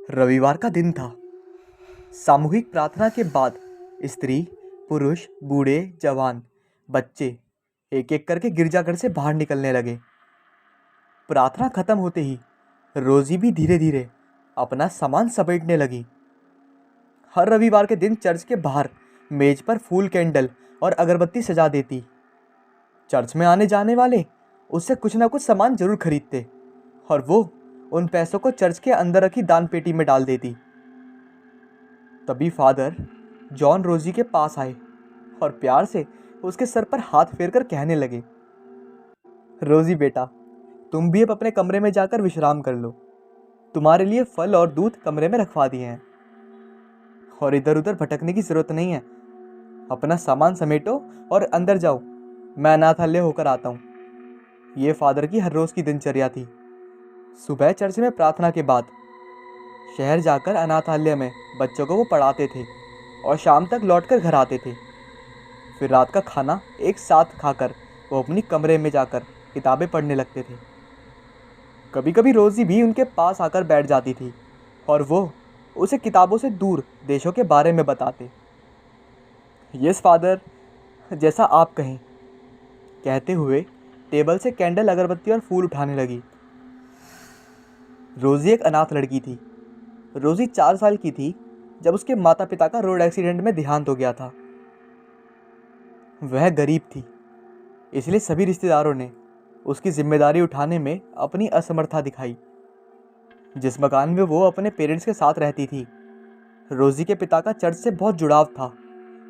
रविवार का दिन था। सामूहिक प्रार्थना के बाद स्त्री, पुरुष, बूढ़े, जवान, बच्चे एक एक करके गिरजाघर से बाहर निकलने लगे। प्रार्थना खत्म होते ही रोजी भी धीरे धीरे अपना सामान समेटने लगी। हर रविवार के दिन चर्च के बाहर मेज पर फूल, कैंडल और अगरबत्ती सजा देती। चर्च में आने जाने वाले उससे कुछ ना कुछ सामान जरूर खरीदते और वो उन पैसों को चर्च के अंदर रखी दान पेटी में डाल देती। तभी फादर जॉन रोजी के पास आए और प्यार से उसके सर पर हाथ फेरकर कहने लगे, रोजी बेटा, तुम भी अब अपने कमरे में जाकर विश्राम कर लो। तुम्हारे लिए फल और दूध कमरे में रखवा दिए हैं और इधर उधर भटकने की जरूरत नहीं है। अपना सामान समेटो और अंदर जाओ, मैं अनाथालय होकर आता हूँ। ये फादर की हर रोज की दिनचर्या थी। सुबह चर्च में प्रार्थना के बाद शहर जाकर अनाथालय में बच्चों को वो पढ़ाते थे और शाम तक लौटकर घर आते थे। फिर रात का खाना एक साथ खाकर वो अपनी कमरे में जाकर किताबें पढ़ने लगते थे। कभी कभी रोजी भी उनके पास आकर बैठ जाती थी और वो उसे किताबों से दूर देशों के बारे में बताते। यस फादर, जैसा आप कहें, कहते हुए टेबल से कैंडल, अगरबत्ती और फूल उठाने लगी। रोजी एक अनाथ लड़की थी। रोजी 4 साल की थी जब उसके माता पिता का रोड एक्सीडेंट में देहांत हो गया था। वह गरीब थी, इसलिए सभी रिश्तेदारों ने उसकी जिम्मेदारी उठाने में अपनी असमर्थता दिखाई। जिस मकान में वो अपने पेरेंट्स के साथ रहती थी, रोजी के पिता का चर्च से बहुत जुड़ाव था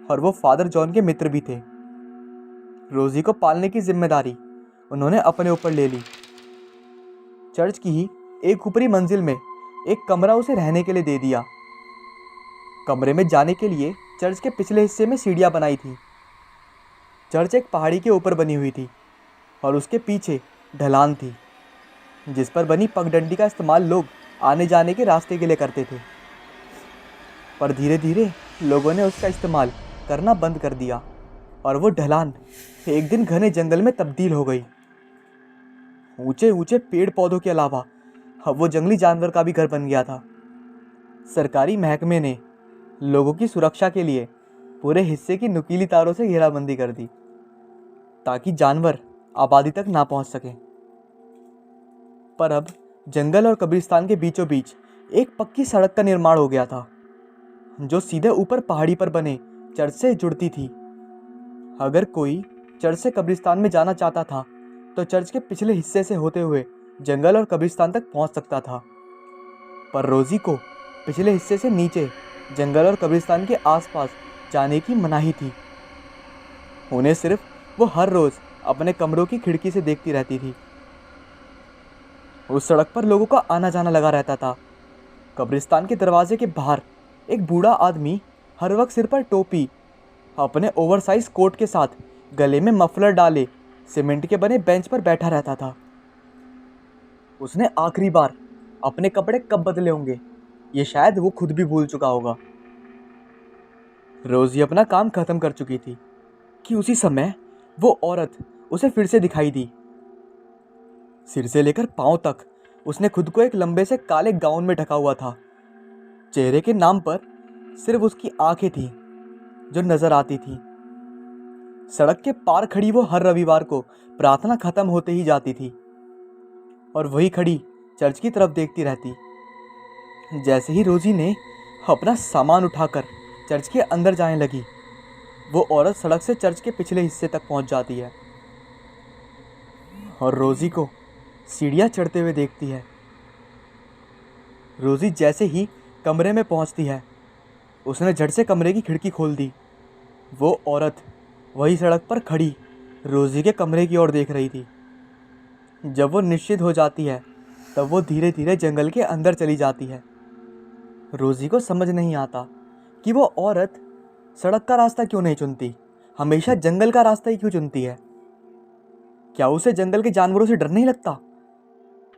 और वो फादर जॉन के मित्र भी थे। रोजी को पालने की जिम्मेदारी उन्होंने अपने ऊपर ले ली। चर्च की ही एक ऊपरी मंजिल में एक कमरा उसे रहने के लिए दे दिया। कमरे में जाने के लिए चर्च के पिछले हिस्से में सीढ़ियाँ बनाई थी। चर्च एक पहाड़ी के ऊपर बनी हुई थी और उसके पीछे ढलान थी, जिस पर बनी पगडंडी का इस्तेमाल लोग आने जाने के रास्ते के लिए करते थे। पर धीरे धीरे लोगों ने उसका इस्तेमाल करना बंद कर दिया और वो ढलान एक दिन घने जंगल में तब्दील हो गई। ऊंचे ऊंचे पेड़ पौधों के अलावा अब वो जंगली जानवर का भी घर बन गया था। सरकारी महकमे ने लोगों की सुरक्षा के लिए पूरे हिस्से की नुकीली तारों से घेराबंदी कर दी ताकि जानवर आबादी तक ना पहुंच सके। पर अब जंगल और कब्रिस्तान के बीचों बीच एक पक्की सड़क का निर्माण हो गया था, जो सीधे ऊपर पहाड़ी पर बने चर्च से जुड़ती थी। अगर कोई चर्च से कब्रिस्तान में जाना चाहता था तो चर्च के पिछले हिस्से से होते हुए जंगल और कब्रिस्तान तक पहुंच सकता था। पर रोजी को पिछले हिस्से से नीचे जंगल और कब्रिस्तान के आसपास जाने की मनाही थी। उन्हें सिर्फ वो हर रोज अपने कमरों की खिड़की से देखती रहती थी। उस सड़क पर लोगों का आना जाना लगा रहता था। कब्रिस्तान के दरवाजे के बाहर एक बूढ़ा आदमी हर वक्त सिर पर टोपी, अपने ओवरसाइज कोट के साथ गले में मफलर डाले सीमेंट के बने बेंच पर बैठा रहता था। उसने आखिरी बार अपने कपड़े कब बदले होंगे, ये शायद वो खुद भी भूल चुका होगा। रोजी अपना काम खत्म कर चुकी थी कि उसी समय वो औरत उसे फिर से दिखाई दी। सिर से लेकर पांव तक उसने खुद को एक लंबे से काले गाउन में ढका हुआ था। चेहरे के नाम पर सिर्फ उसकी आंखें थीं जो नजर आती थी। सड़क के पार खड़ी वो हर रविवार को प्रार्थना खत्म होते ही जाती थी और वही खड़ी चर्च की तरफ देखती रहती। जैसे ही रोजी ने अपना सामान उठाकर चर्च के अंदर जाने लगी, वो औरत सड़क से चर्च के पिछले हिस्से तक पहुंच जाती है और रोजी को सीढ़ियां चढ़ते हुए देखती है। रोजी जैसे ही कमरे में पहुंचती है, उसने झट से कमरे की खिड़की खोल दी। वो औरत वही सड़क पर खड़ी रोजी के कमरे की ओर देख रही थी। जब वो निश्चित हो जाती है तब वो धीरे धीरे जंगल के अंदर चली जाती है। रोजी को समझ नहीं आता कि वो औरत सड़क का रास्ता क्यों नहीं चुनती, हमेशा जंगल का रास्ता ही क्यों चुनती है। क्या उसे जंगल के जानवरों से डर नहीं लगता?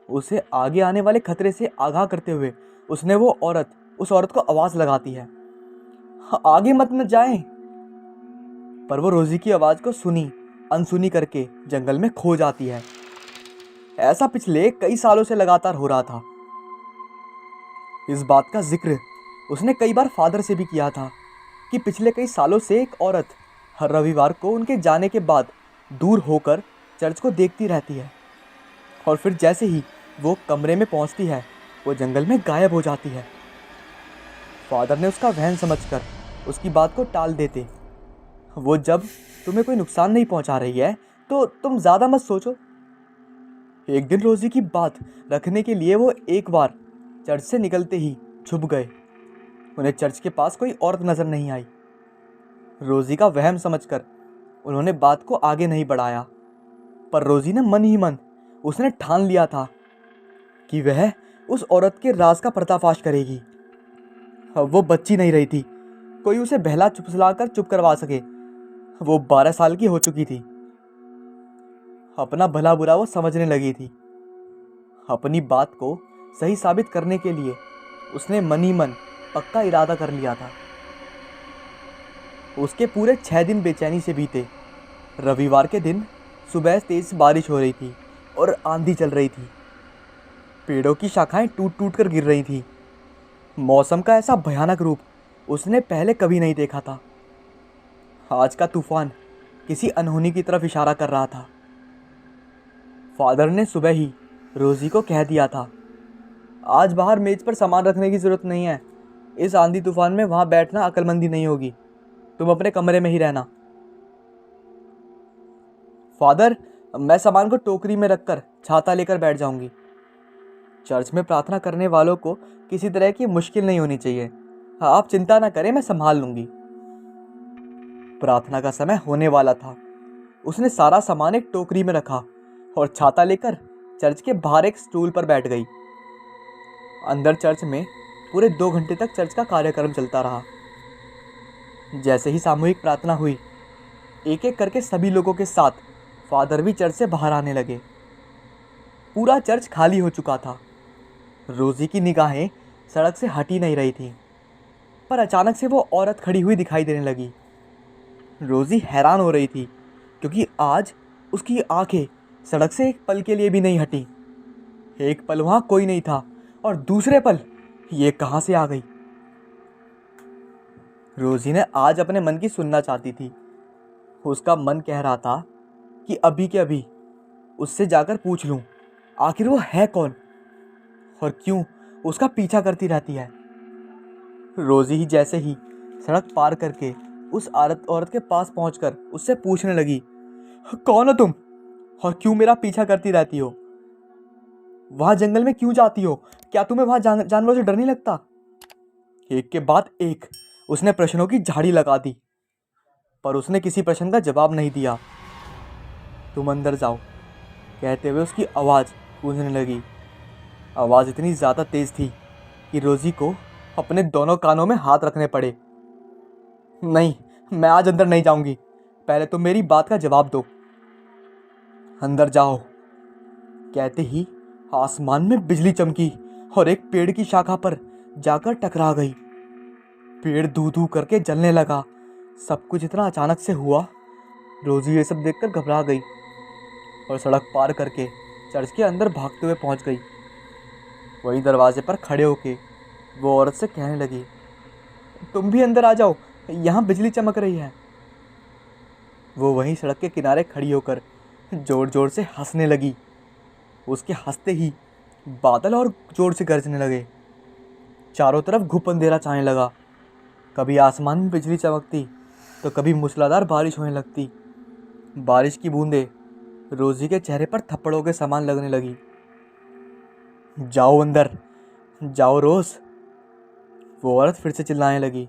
उसे आगे आने वाले खतरे से आगाह करते हुए उस औरत को आवाज़ लगाती है, आगे मत न जाएं। पर वो रोजी की आवाज़ को सुनी अनसुनी करके जंगल में खो जाती है। ऐसा पिछले कई सालों से लगातार हो रहा था। इस बात का जिक्र उसने कई बार फादर से भी किया था कि पिछले कई सालों से एक औरत हर रविवार को उनके जाने के बाद दूर होकर चर्च को देखती रहती है, और फिर जैसे ही वो कमरे में पहुंचती है वो जंगल में गायब हो जाती है। फादर ने उसका वहम समझकर उसकी बात को टाल देते। वो जब तुम्हें कोई नुकसान नहीं पहुंचा रही है तो तुम ज़्यादा मत सोचो। एक दिन रोजी की बात रखने के लिए वो एक बार चर्च से निकलते ही छुप गए। उन्हें चर्च के पास कोई औरत नजर नहीं आई। रोजी का वहम समझकर उन्होंने बात को आगे नहीं बढ़ाया, पर रोजी ने मन ही मन उसने ठान लिया था कि वह उस औरत के राज का पर्दाफाश करेगी। अब वो बच्ची नहीं रही थी, कोई उसे बहला फुसलाकर चुप करवा सके। वो 12 साल की हो चुकी थी। अपना भला बुरा वो समझने लगी थी। अपनी बात को सही साबित करने के लिए उसने मन ही मन पक्का इरादा कर लिया था। उसके पूरे 6 दिन बेचैनी से बीते। रविवार के दिन सुबह तेज बारिश हो रही थी और आंधी चल रही थी। पेड़ों की शाखाएं टूट टूट कर गिर रही थी। मौसम का ऐसा भयानक रूप उसने पहले कभी नहीं देखा था। आज का तूफान किसी अनहोनी की तरफ इशारा कर रहा था। फादर ने सुबह ही रोजी को कह दिया था, आज बाहर मेज पर सामान रखने की ज़रूरत नहीं है। इस आंधी तूफान में वहाँ बैठना अक्लमंदी नहीं होगी। तुम अपने कमरे में ही रहना। फादर, मैं सामान को टोकरी में रखकर छाता लेकर बैठ जाऊंगी। चर्च में प्रार्थना करने वालों को किसी तरह की मुश्किल नहीं होनी चाहिए। हाँ, आप चिंता ना करें, मैं संभाल लूंगी। प्रार्थना का समय होने वाला था। उसने सारा सामान एक टोकरी में रखा और छाता लेकर चर्च के बाहर एक स्टूल पर बैठ गई। अंदर चर्च में पूरे 2 घंटे तक चर्च का कार्यक्रम चलता रहा। जैसे ही सामूहिक प्रार्थना हुई, एक एक करके सभी लोगों के साथ फादर भी चर्च से बाहर आने लगे। पूरा चर्च खाली हो चुका था। रोजी की निगाहें सड़क से हटी नहीं रही थी, पर अचानक से वो औरत खड़ी हुई दिखाई देने लगी। रोजी हैरान हो रही थी क्योंकि आज उसकी आंखें सड़क से एक पल के लिए भी नहीं हटी। एक पल वहाँ कोई नहीं था और दूसरे पल ये कहाँ से आ गई। रोजी ने आज अपने मन की सुनना चाहती थी। उसका मन कह रहा था कि अभी के अभी उससे जाकर पूछ लूं आखिर वो है कौन और क्यों उसका पीछा करती रहती है। रोजी ही जैसे ही सड़क पार करके उस औरत के पास पहुंचकर उससे पूछने लगी, कौन हो तुम और क्यों मेरा पीछा करती रहती हो? वहां जंगल में क्यों जाती हो? क्या तुम्हें वहां जानवरों से डर नहीं लगता? एक के बाद एक उसने प्रश्नों की झाड़ी लगा दी, पर उसने किसी प्रश्न का जवाब नहीं दिया। तुम अंदर जाओ, कहते हुए उसकी आवाज़ गूंजने लगी। आवाज़ इतनी ज़्यादा तेज़ थी कि रोजी को अपने दोनों कानों में हाथ रखने पड़े। नहीं, मैं आज अंदर नहीं जाऊंगी। पहले तुम मेरी बात का जवाब दो। अंदर जाओ, कहते ही आसमान में बिजली चमकी और एक पेड़ की शाखा पर जाकर टकरा गई। पेड़ धू धू करके जलने लगा। सब कुछ इतना अचानक से हुआ। रोजी ये सब देखकर घबरा गई और सड़क पार करके चर्च के अंदर भागते हुए पहुंच गई। वही दरवाजे पर खड़े होके वो औरत से कहने लगी, तुम भी अंदर आ जाओ, यहाँ बिजली चमक रही है। वो वहीं सड़क के किनारे खड़ी होकर जोर जोर से हंसने लगी। उसके हंसते ही बादल और जोर से गरजने लगे। चारों तरफ घुप अंधेरा छाने लगा। कभी आसमान में बिजली चमकती तो कभी मूसलाधार बारिश होने लगती। बारिश की बूंदें रोजी के चेहरे पर थप्पड़ों के समान लगने लगी। जाओ अंदर, जाओ रोज, वो औरत फिर से चिल्लाने लगी।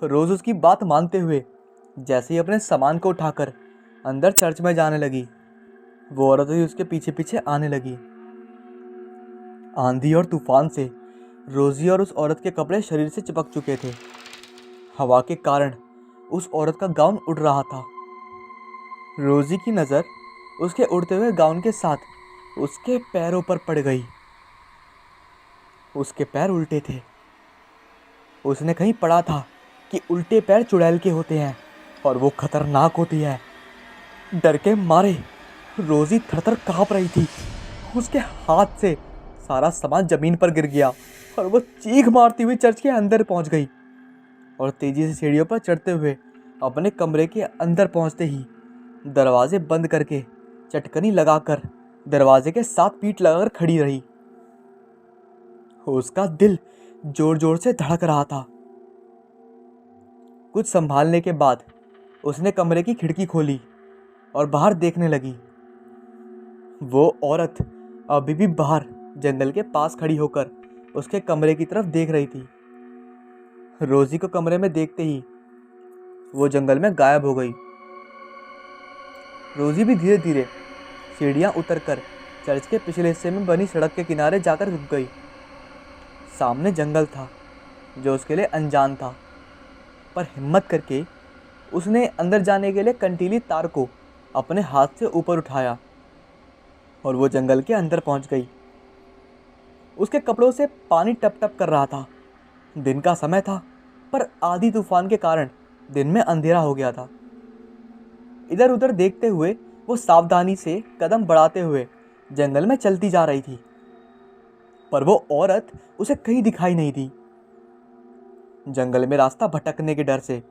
रोज उसकी बात मानते हुए जैसे ही अपने सामान को उठाकर अंदर चर्च में जाने लगी, वो औरत भी उसके पीछे पीछे आने लगी। आंधी और तूफान से रोजी और उस औरत के कपड़े शरीर से चिपक चुके थे। हवा के कारण उस औरत का गाउन उड़ रहा था। रोजी की नज़र उसके उड़ते हुए गाउन के साथ उसके पैरों पर पड़ गई। उसके पैर उल्टे थे। उसने कहीं पढ़ा था कि उल्टे पैर चुड़ैल के होते हैं और वो खतरनाक होती है। डर के मारे रोजी थरथर कांप रही थी। उसके हाथ से सारा सामान जमीन पर गिर गया और वो चीख मारती हुई चर्च के अंदर पहुंच गई और तेजी से सीढ़ियों पर चढ़ते हुए अपने कमरे के अंदर पहुंचते ही दरवाजे बंद करके चटकनी लगाकर दरवाजे के साथ पीठ लगाकर खड़ी रही। उसका दिल जोर जोर से धड़क रहा था। कुछ संभालने के बाद उसने कमरे की खिड़की खोली और बाहर देखने लगी। वो औरत अभी भी बाहर जंगल के पास खड़ी होकर उसके कमरे की तरफ देख रही थी। रोजी को कमरे में देखते ही वो जंगल में गायब हो गई। रोजी भी धीरे धीरे सीढ़ियां उतरकर चर्च के पिछले हिस्से में बनी सड़क के किनारे जाकर रुक गई। सामने जंगल था जो उसके लिए अनजान था, पर हिम्मत करके उसने अंदर जाने के लिए कंटीली तार को अपने हाथ से ऊपर उठाया और वो जंगल के अंदर पहुंच गई। उसके कपड़ों से पानी टप टप कर रहा था। दिन का समय था, पर आंधी तूफान के कारण दिन में अंधेरा हो गया था। इधर उधर देखते हुए वो सावधानी से कदम बढ़ाते हुए जंगल में चलती जा रही थी, पर वो औरत उसे कहीं दिखाई नहीं दी। जंगल में रास्ता भटकने के डर से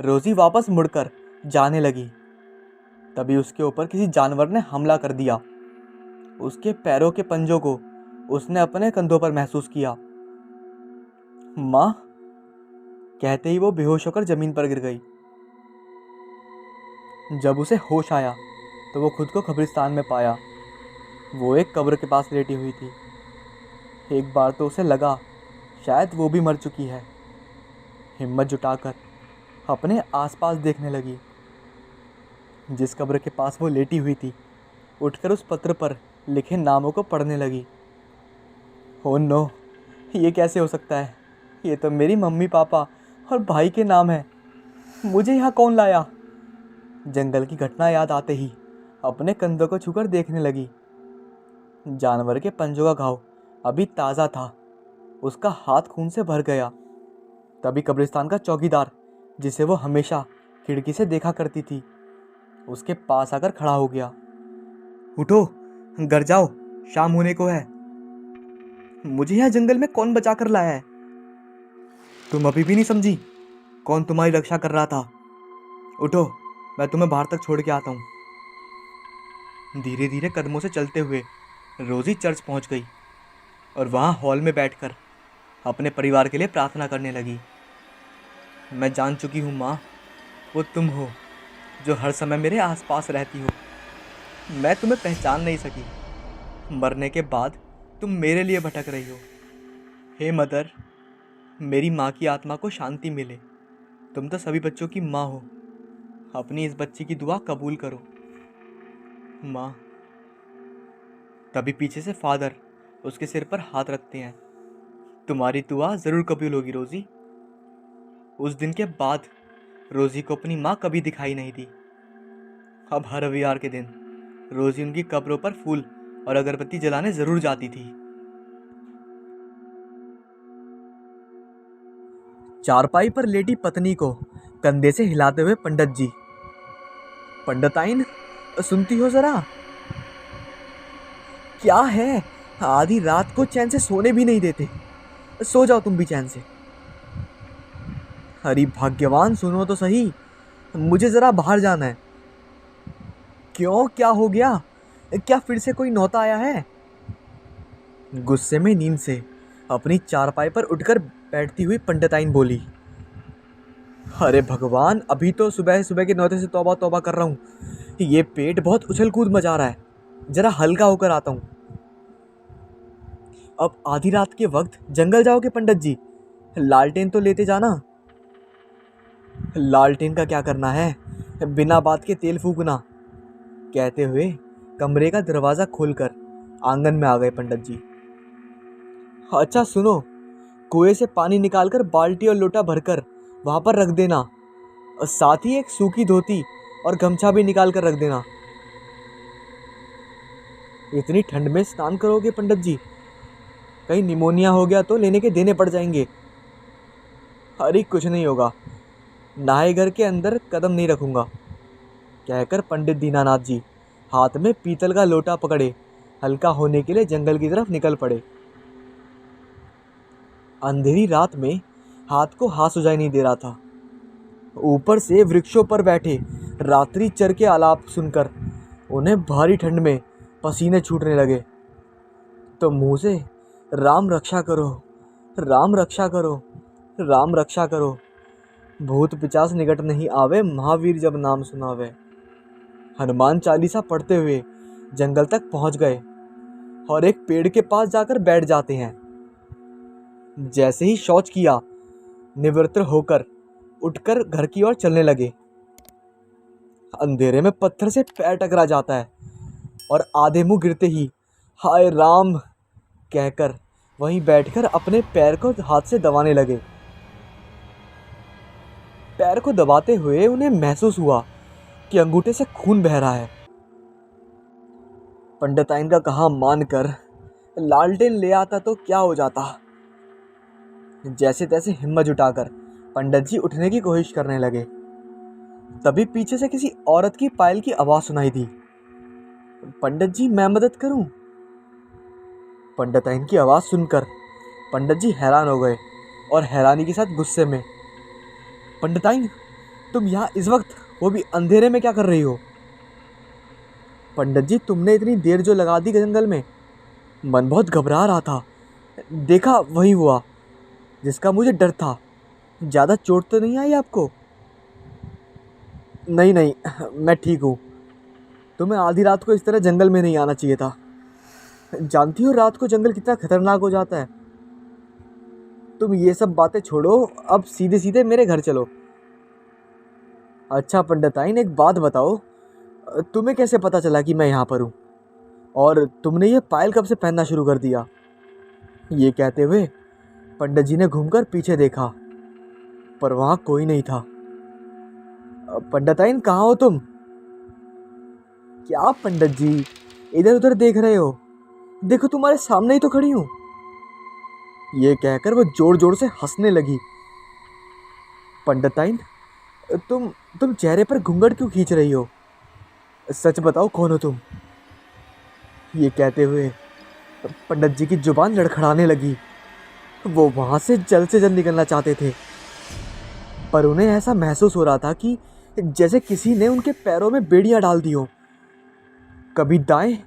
रोजी वापस मुड़कर जाने लगी। तभी उसके ऊपर किसी जानवर ने हमला कर दिया। उसके पैरों के पंजों को उसने अपने कंधों पर महसूस किया। माँ कहते ही वो बेहोश होकर जमीन पर गिर गई। जब उसे होश आया तो वो खुद को कब्रिस्तान में पाया। वो एक कब्र के पास लेटी हुई थी। एक बार तो उसे लगा शायद वो भी मर चुकी है। हिम्मत जुटाकर अपने आसपास देखने लगी। जिस कब्र के पास वो लेटी हुई थी, उठकर उस पत्र पर लिखे नामों को पढ़ने लगी। ओह नो, ये कैसे हो सकता है? ये तो मेरी मम्मी पापा और भाई के नाम है। मुझे यहाँ कौन लाया? जंगल की घटना याद आते ही अपने कंधों को छूकर देखने लगी। जानवर के पंजों का घाव अभी ताज़ा था। उसका हाथ खून से भर गया। तभी कब्रिस्तान का चौकीदार, जिसे वो हमेशा खिड़की से देखा करती थी, उसके पास आकर खड़ा हो गया। उठो, घर जाओ, शाम होने को है। मुझे यहाँ जंगल में कौन बचा कर लाया है? तुम अभी भी नहीं समझी कौन तुम्हारी रक्षा कर रहा था? उठो, मैं तुम्हें बाहर तक छोड़ के आता हूँ। धीरे धीरे कदमों से चलते हुए रोजी चर्च पहुँच गई और वहाँ हॉल में बैठकर अपने परिवार के लिए प्रार्थना करने लगी। मैं जान चुकी हूँ माँ, वो तुम हो जो हर समय मेरे आसपास रहती हो। मैं तुम्हें पहचान नहीं सकी। मरने के बाद तुम मेरे लिए भटक रही हो। हे मदर, मेरी माँ की आत्मा को शांति मिले। तुम तो सभी बच्चों की माँ हो। अपनी इस बच्ची की दुआ कबूल करो माँ। तभी पीछे से फादर उसके सिर पर हाथ रखते हैं। तुम्हारी दुआ ज़रूर कबूल होगी रोज़ी। उस दिन के बाद रोज़ी को अपनी माँ कभी दिखाई नहीं दी। अब हर रविवार के दिन रोज़ी उनकी कब्रों पर फूल और अगरबत्ती जलाने ज़रूर जाती थी। चारपाई पर लेटी पत्नी को कंधे से हिलाते हुए पंडित जी। पंडिताइन, सुनती हो जरा? क्या है, आधी रात को चैन से सोने भी नहीं देते। सो जाओ तुम भी चैन से। अरे भाग्यवान, सुनो तो सही, मुझे जरा बाहर जाना है। क्यों, क्या हो गया? क्या फिर से कोई नौता आया है? गुस्से में नींद से अपनी चारपाई पर उठकर बैठती हुई पंडिताइन बोली। अरे भगवान, अभी तो सुबह सुबह के नौते से तौबा तौबा कर रहा हूँ। ये पेट बहुत उछल कूद मचा रहा है। जरा हल्का होकर आता हूँ। अब आधी रात के वक्त जंगल जाओगे पंडित जी? लालटेन तो लेते जाना। लालटेन का क्या करना है, बिना बात के तेल फूकना। कहते हुए कमरे का दरवाज़ा खोलकर आंगन में आ गए पंडित जी। अच्छा सुनो, कुएं से पानी निकालकर बाल्टी और लोटा भरकर वहाँ पर रख देना, और साथ ही एक सूखी धोती और गमछा भी निकाल कर रख देना। इतनी ठंड में स्नान करोगे पंडित जी? कहीं निमोनिया हो गया तो लेने के देने पड़ जाएंगे। अरे कुछ नहीं होगा, नहाए घर के अंदर कदम नहीं रखूंगा, कहकर पंडित दीनानाथ जी हाथ में पीतल का लोटा पकड़े हल्का होने के लिए जंगल की तरफ निकल पड़े। अंधेरी रात में हाथ को हाथ सुझाई नहीं दे रहा था। ऊपर से वृक्षों पर बैठे रात्रि चर के आलाप सुनकर उन्हें भारी ठंड में पसीने छूटने लगे। तो मुंह से राम रक्षा करो, राम रक्षा करो, राम रक्षा करो, भूत पिचास निकट नहीं आवे, महावीर जब नाम सुनावे। हनुमान चालीसा पढ़ते हुए जंगल तक पहुंच गए और एक पेड़ के पास जाकर बैठ जाते हैं। जैसे ही शौच किया, निवृत्त होकर उठकर घर की ओर चलने लगे। अंधेरे में पत्थर से पैर टकरा जाता है और आधे मुंह गिरते ही हाय राम कहकर वहीं बैठकर अपने पैर को हाथ से दबाने लगे। पैर को दबाते हुए उन्हें महसूस हुआ कि अंगूठे से खून बह रहा है। पंडिताइन का कहा मानकर लालटेन ले आता तो क्या हो जाता। जैसे तैसे हिम्मत जुटाकर पंडित जी उठने की कोशिश करने लगे। तभी पीछे से किसी औरत की पायल की आवाज सुनाई दी। पंडित जी मैं मदद करूं? पंडिताइन की आवाज सुनकर पंडित जी हैरान हो गए और हैरानी के साथ गुस्से में, पंडिताइन तुम यहाँ इस वक्त, वो भी अंधेरे में क्या कर रही हो? पंडित जी तुमने इतनी देर जो लगा दी जंगल में, मन बहुत घबरा रहा था, देखा वही हुआ जिसका मुझे डर था। ज़्यादा चोट तो नहीं आई आपको? नहीं नहीं मैं ठीक हूँ। तुम्हें आधी रात को इस तरह जंगल में नहीं आना चाहिए था। जानती हो रात को जंगल कितना खतरनाक हो जाता है। तुम ये सब बातें छोड़ो, अब सीधे सीधे मेरे घर चलो। अच्छा पंडिताइन एक बात बताओ, तुम्हें कैसे पता चला कि मैं यहाँ पर हूँ? और तुमने ये पायल कब से पहनना शुरू कर दिया? ये कहते हुए पंडित जी ने घूमकर पीछे देखा, पर वहाँ कोई नहीं था। पंडिताइन कहाँ हो तुम? क्या पंडित जी इधर उधर देख रहे हो? देखो तुम्हारे सामने ही तो खड़ी हूँ। ये कहकर वो जोर जोर से हंसने लगी। पंडिताइन तुम चेहरे पर घूंघट क्यों खींच रही हो? सच बताओ कौन हो तुम? ये कहते हुए पंडित जी की जुबान लड़खड़ाने लगी। वो वहां से जल्द निकलना चाहते थे, पर उन्हें ऐसा महसूस हो रहा था कि जैसे किसी ने उनके पैरों में बेड़ियां डाल दी हो। कभी दाएं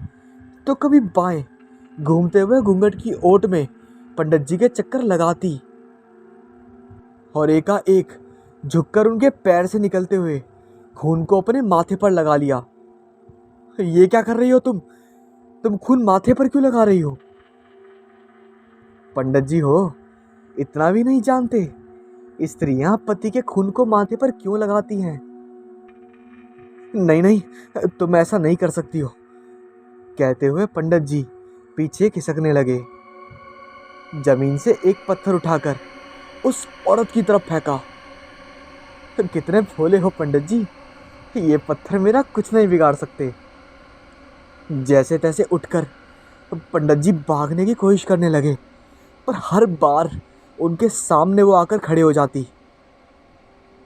तो कभी बाएं घूमते हुए घूंघट की ओट में पंडित जी के चक्कर लगाती और एकाएक झुककर उनके पैर से निकलते हुए खून को अपने माथे पर लगा लिया। ये क्या कर रही हो तुम खून माथे पर क्यों लगा रही हो? पंडित जी हो, इतना भी नहीं जानते स्त्रियां पति के खून को माथे पर क्यों लगाती हैं? नहीं नहीं तुम ऐसा नहीं कर सकती हो, कहते हुए पंडित जी पीछे खिसकने लगे। जमीन से एक पत्थर उठाकर उस औरत की तरफ फेंका। कितने भोले हो पंडित जी, ये पत्थर मेरा कुछ नहीं बिगाड़ सकते। जैसे तैसे उठकर पंडित जी भागने की कोशिश करने लगे, पर हर बार उनके सामने वो आकर खड़े हो जाती।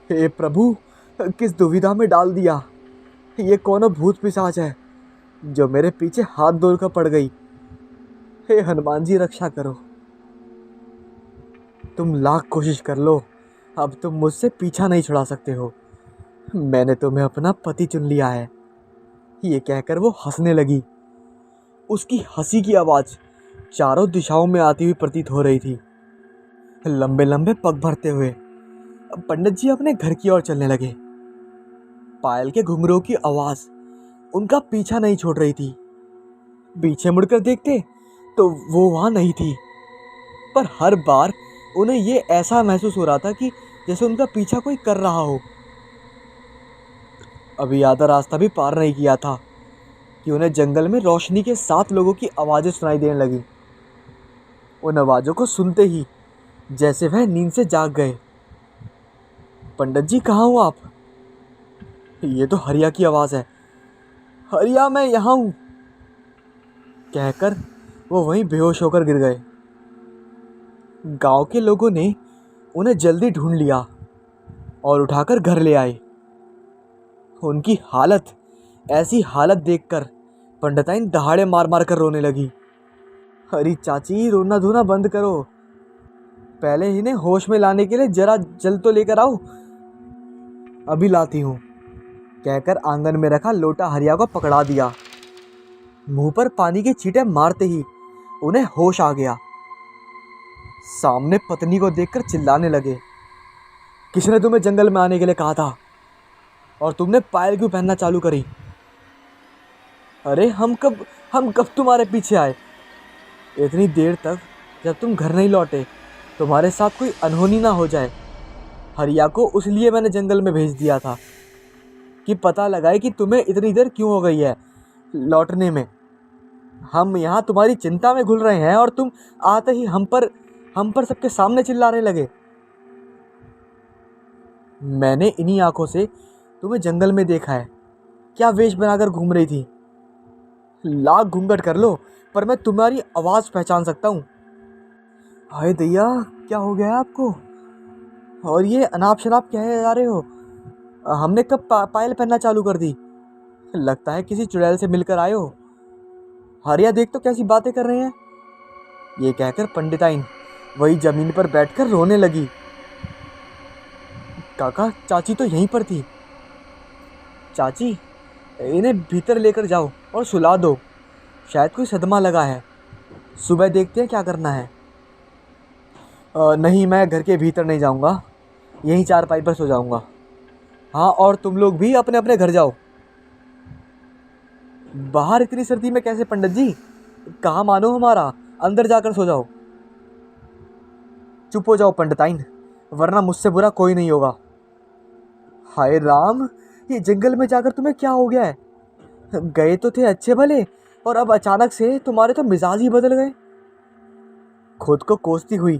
हे प्रभु, किस दुविधा में डाल दिया। ये कौन भूत पिशाच है जो मेरे पीछे हाथ धोकर पड़ गई। हे हनुमान जी रक्षा करो। तुम लाख कोशिश कर लो, अब तुम मुझसे पीछा नहीं छुड़ा सकते हो। मैंने तुम्हें अपना पति चुन लिया है। ये कहकर वो हंसने लगी। उसकी हंसी की आवाज़ चारों दिशाओं में आती हुई प्रतीत हो रही थी। लंबे लंबे पग भरते हुए पंडित जी अपने घर की ओर चलने लगे। पायल के घुंघरों की आवाज़ उनका पीछा नहीं छोड़ रही थी। पीछे मुड़कर देखते तो वो वहाँ नहीं थी, पर हर बार उन्हें ये ऐसा महसूस हो रहा था कि जैसे उनका पीछा कोई कर रहा हो। अभी आधा रास्ता भी पार नहीं किया था कि उन्हें जंगल में रोशनी के 7 लोगों की आवाज़ें सुनाई देने लगी। उन आवाज़ों को सुनते ही जैसे वह नींद से जाग गए। पंडित जी कहाँ हो आप? ये तो हरिया की आवाज़ है। हरिया मैं यहाँ हूँ, कहकर वो वहीं बेहोश होकर गिर गए। गांव के लोगों ने उन्हें जल्दी ढूंढ लिया और उठाकर घर ले आए। उनकी हालत, ऐसी हालत देखकर पंडिताइन दहाड़े मार मार कर रोने लगी। अरे चाची, रोना धोना बंद करो, पहले इन्हें होश में लाने के लिए जरा जल तो लेकर आओ। अभी लाती हूँ, कहकर आंगन में रखा लोटा हरिया को पकड़ा दिया। मुंह पर पानी के छींटे मारते ही उन्हें होश आ गया। सामने पत्नी को देखकर चिल्लाने लगे, किसने तुम्हें जंगल में आने के लिए कहा था और तुमने पायल क्यों पहनना चालू करी? अरे हम कब तुम्हारे पीछे आए? इतनी देर तक जब तुम घर नहीं लौटे तुम्हारे साथ कोई अनहोनी ना हो जाए। हरिया को उसलिए मैंने जंगल में भेज दिया था कि पता लगाए कि तुम्हें इतनी देर क्यों हो गई है लौटने में। हम यहाँ तुम्हारी चिंता में घुल रहे हैं और तुम आते ही हम पर सबके सामने चिल्लाने लगे। मैंने इन्हीं आंखों से तुम्हें जंगल में देखा है, क्या वेश बनाकर घूम रही थी। लाख घूंघट कर लो पर मैं तुम्हारी आवाज़ पहचान सकता हूँ। हाय दैया, क्या हो गया है आपको? और ये अनाप शनाप कहे जा रहे हो? हमने कब पायल पहनना चालू कर दी? लगता है किसी चुड़ैल से मिलकर आए हो। हरिया देख तो कैसी बातें कर रहे हैं। ये कहकर पंडिताइन वही जमीन पर बैठकर रोने लगी। काका, चाची तो यहीं पर थी। चाची, इन्हें भीतर लेकर जाओ और सुला दो, शायद कोई सदमा लगा है, सुबह देखते हैं क्या करना है। नहीं, मैं घर के भीतर नहीं जाऊंगा, यहीं चारपाई पर सो जाऊंगा। हाँ, और तुम लोग भी अपने अपने घर जाओ। बाहर इतनी सर्दी में कैसे पंडित जी? कहाँ मानो हमारा, अंदर जाकर सो जाओ। चुप हो जाओ पंडिताइन, वरना मुझसे बुरा कोई नहीं होगा। हाय राम, ये जंगल में जाकर तुम्हें क्या हो गया है? गए तो थे अच्छे भले और अब अचानक से तुम्हारे तो मिजाज ही बदल गए। खुद को कोसती हुई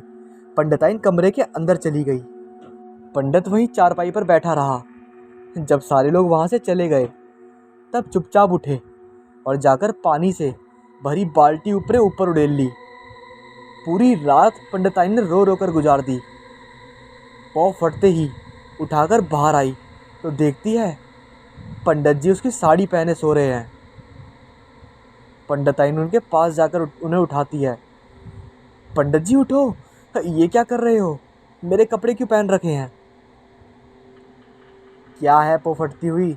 पंडिताइन कमरे के अंदर चली गई। पंडित वहीं चारपाई पर बैठा रहा। जब सारे लोग वहां से चले गए तब चुपचाप उठे और जाकर पानी से भरी बाल्टी ऊपर उड़ेल ली। पूरी रात पंडिताइन ने रो रो कर गुजार दी। पाँव फटते ही उठाकर बाहर आई तो देखती है पंडित जी उसकी साड़ी पहने सो रहे हैं। पंडिताइन उनके पास जाकर उन्हें उठाती है। पंडित जी उठो, ये क्या कर रहे हो? मेरे कपड़े क्यों पहन रखे हैं? क्या है पोफटती हुई,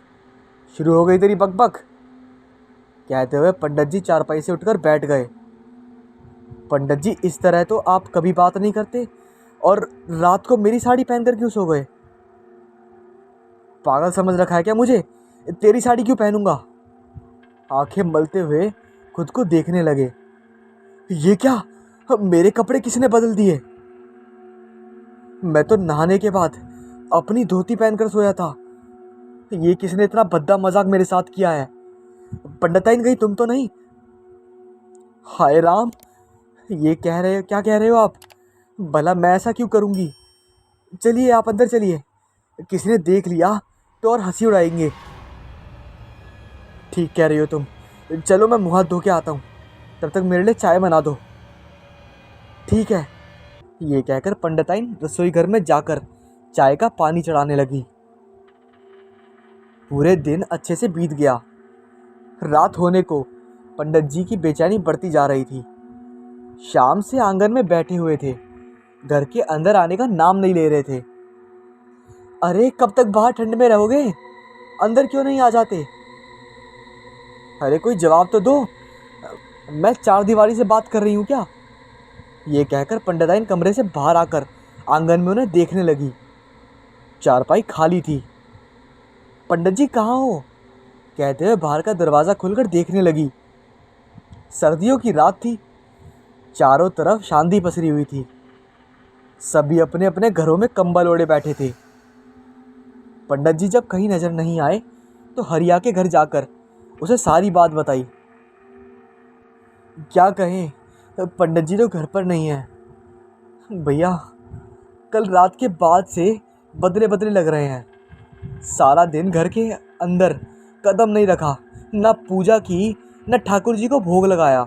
शुरू हो गई तेरी बकबक? कहते हुए पंडित जी चारपाई से उठकर बैठ गए। पंडित जी, इस तरह तो आप कभी बात नहीं करते, और रात को मेरी साड़ी पहनकर क्यों सो गए? पागल समझ रखा है क्या मुझे? तेरी साड़ी क्यों पहनूंगा? आंखें मलते हुए खुद को देखने लगे। ये क्या, मेरे कपड़े किसने बदल दिए? मैं तो नहाने के बाद अपनी धोती पहनकर सोया था। ये किसने इतना भद्दा मजाक मेरे साथ किया है? पंडिताइन गई तुम तो नहीं? हाय राम, ये क्या कह रहे हो आप? भला मैं ऐसा क्यों करूंगी? चलिए आप अंदर चलिए, किसी ने देख लिया तो और हंसी उड़ाएंगे। ठीक कह रही हो तुम, चलो मैं मुँह हाथ धो के आता हूँ, तब तक मेरे लिए चाय बना दो। ठीक है। ये कहकर पंडिताइन रसोई घर में जाकर चाय का पानी चढ़ाने लगी। पूरे दिन अच्छे से बीत गया। रात होने को पंडित जी की बेचैनी बढ़ती जा रही थी। शाम से आंगन में बैठे हुए थे, घर के अंदर आने का नाम नहीं ले रहे थे। अरे कब तक बाहर ठंड में रहोगे? अंदर क्यों नहीं आ जाते? अरे कोई जवाब तो दो, मैं चार दीवारी से बात कर रही हूँ क्या? ये कहकर पंडिताइन कमरे से बाहर आकर आंगन में उन्हें देखने लगी। चारपाई खाली थी। पंडित जी कहाँ हो? कहते हुए बाहर का दरवाज़ा खोलकर देखने लगी। सर्दियों की रात थी, चारों तरफ शांति पसरी हुई थी। सभी अपने अपने घरों में कंबल ओढ़े बैठे थे। पंडित जी जब कहीं नजर नहीं आए तो हरिया के घर जाकर उसे सारी बात बताई। क्या कहें, पंडित जी तो घर पर नहीं है। भैया, कल रात के बाद से बदले बदले लग रहे हैं। सारा दिन घर के अंदर कदम नहीं रखा, न पूजा की, न ठाकुर जी को भोग लगाया।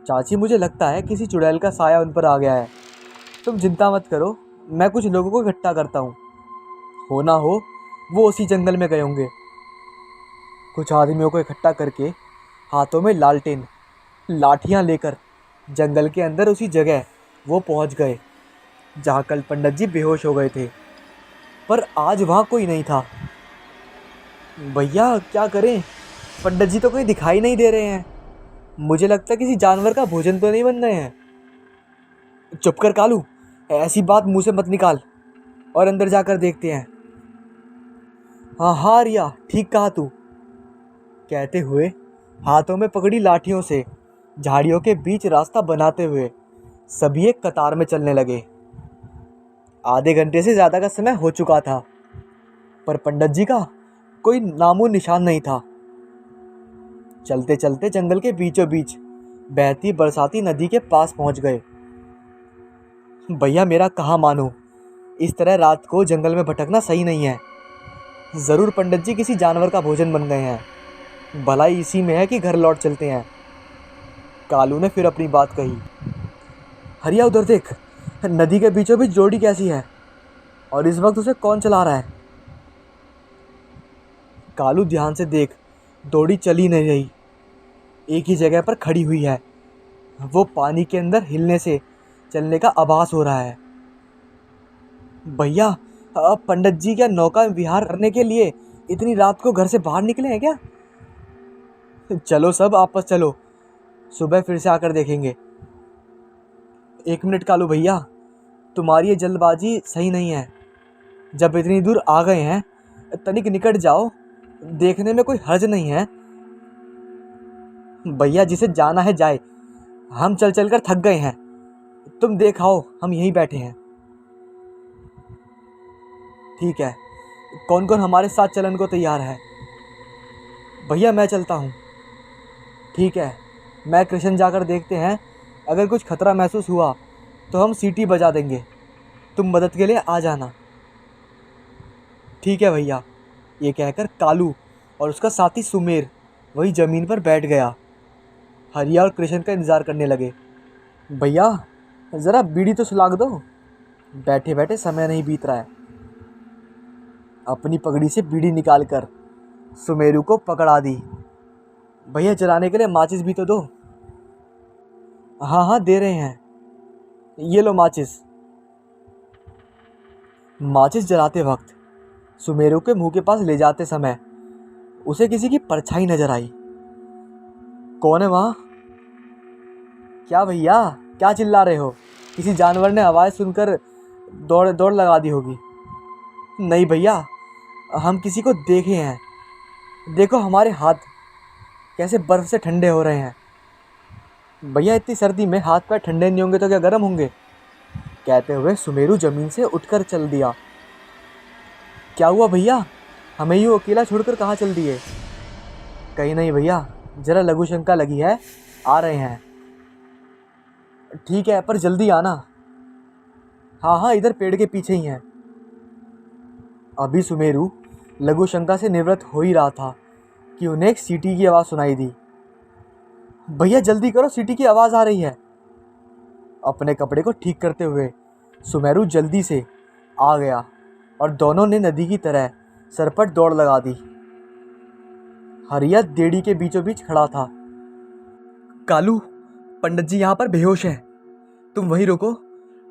चाची, मुझे लगता है किसी चुड़ैल का साया उन पर आ गया है। तुम चिंता मत करो, मैं कुछ लोगों को इकट्ठा करता हूँ, हो ना हो वो उसी जंगल में गए होंगे। कुछ आदमियों को इकट्ठा करके हाथों में लालटेन लाठियां लेकर जंगल के अंदर उसी जगह वो पहुंच गए जहां कल पंडित जी बेहोश हो गए थे। पर आज वहां कोई नहीं था। भैया क्या करें, पंडित जी तो कहीं दिखाई नहीं दे रहे हैं। मुझे लगता है किसी जानवर का भोजन तो नहीं बन रहे हैं। चुप कर कालू, ऐसी बात मुंह से मत निकाल और अंदर जाकर देखते हैं। हाँ हाँ रिया, ठीक कहा तू, कहते हुए हाथों में पकड़ी लाठियों से झाड़ियों के बीच रास्ता बनाते हुए सभी एक कतार में चलने लगे। आधे घंटे से ज़्यादा का समय हो चुका था, पर पंडित जी का कोई नामो निशान नहीं था। चलते चलते जंगल के बीचों बीच बहती बरसाती नदी के पास पहुंच गए। भैया मेरा कहाँ मानो, इस तरह रात को जंगल में भटकना सही नहीं है। ज़रूर पंडित जी किसी जानवर का भोजन बन गए हैं। भलाई इसी में है कि घर लौट चलते हैं। कालू ने फिर अपनी बात कही। हरिया उधर देख, नदी के बीचों बीच जोड़ी कैसी है, और इस वक्त उसे कौन चला रहा है। कालू ध्यान से देख, डोरी चली नहीं रही, एक ही जगह पर खड़ी हुई है। वो पानी के अंदर हिलने से चलने का आभास हो रहा है। भैया अब पंडित जी क्या नौका विहार करने के लिए इतनी रात को घर से बाहर निकले हैं क्या? चलो सब आपस चलो, सुबह फिर से आकर देखेंगे। एक मिनट कालू भैया, तुम्हारी ये जल्दबाजी सही नहीं है। जब इतनी दूर आ गए हैं तनिक निकट जाओ, देखने में कोई हर्ज नहीं है। भैया जिसे जाना है जाए, हम चल चल कर थक गए हैं। तुम देखाओ, हम यहीं बैठे हैं। ठीक है, कौन कौन हमारे साथ चलन को तैयार है? भैया मैं चलता हूँ। ठीक है, मैं कृष्ण जाकर देखते हैं, अगर कुछ खतरा महसूस हुआ तो हम सीटी बजा देंगे, तुम मदद के लिए आ जाना। ठीक है भैया, ये कहकर कालू और उसका साथी सुमेर वही ज़मीन पर बैठ गया। हरिया और कृष्ण का इंतज़ार करने लगे। भैया ज़रा बीड़ी तो सुलाग दो, बैठे बैठे समय नहीं बीत रहा है। अपनी पगड़ी से बीड़ी निकालकर सुमेरू को पकड़ा दी। भैया जलाने के लिए माचिस भी तो दो। हाँ हाँ दे रहे हैं, ये लो माचिस। माचिस जलाते वक्त सुमेरू के मुंह के पास ले जाते समय उसे किसी की परछाई नजर आई। कौन है वहाँ? क्या भैया, क्या चिल्ला रहे हो? किसी जानवर ने आवाज़ सुनकर दौड़ दौड़ लगा दी होगी। नहीं भैया, हम किसी को देखे हैं। देखो हमारे हाथ कैसे बर्फ़ से ठंडे हो रहे हैं। भैया इतनी सर्दी में हाथ पैर ठंडे नहीं होंगे तो क्या गर्म होंगे? कहते हुए सुमेरू ज़मीन से उठकर चल दिया। क्या हुआ भैया, हमें यूँ अकेला छोड़कर कहाँ चल दिए? कहीं नहीं भैया, ज़रा लघु शंका लगी है, आ रहे हैं। ठीक है, पर जल्दी आना। हाँ हाँ, इधर पेड़ के पीछे ही हैं। अभी सुमेरू लघु शंका से निवृत्त हो ही रहा था कि उन्हें एक सीटी की आवाज़ सुनाई दी। भैया जल्दी करो, सीटी की आवाज़ आ रही है। अपने कपड़े को ठीक करते हुए सुमेरू जल्दी से आ गया और दोनों ने नदी की तरह सरपट दौड़ लगा दी। हरिया देड़ी के बीचों बीच खड़ा था। कालू, पंडित जी यहाँ पर बेहोश हैं, तुम वहीं रुको,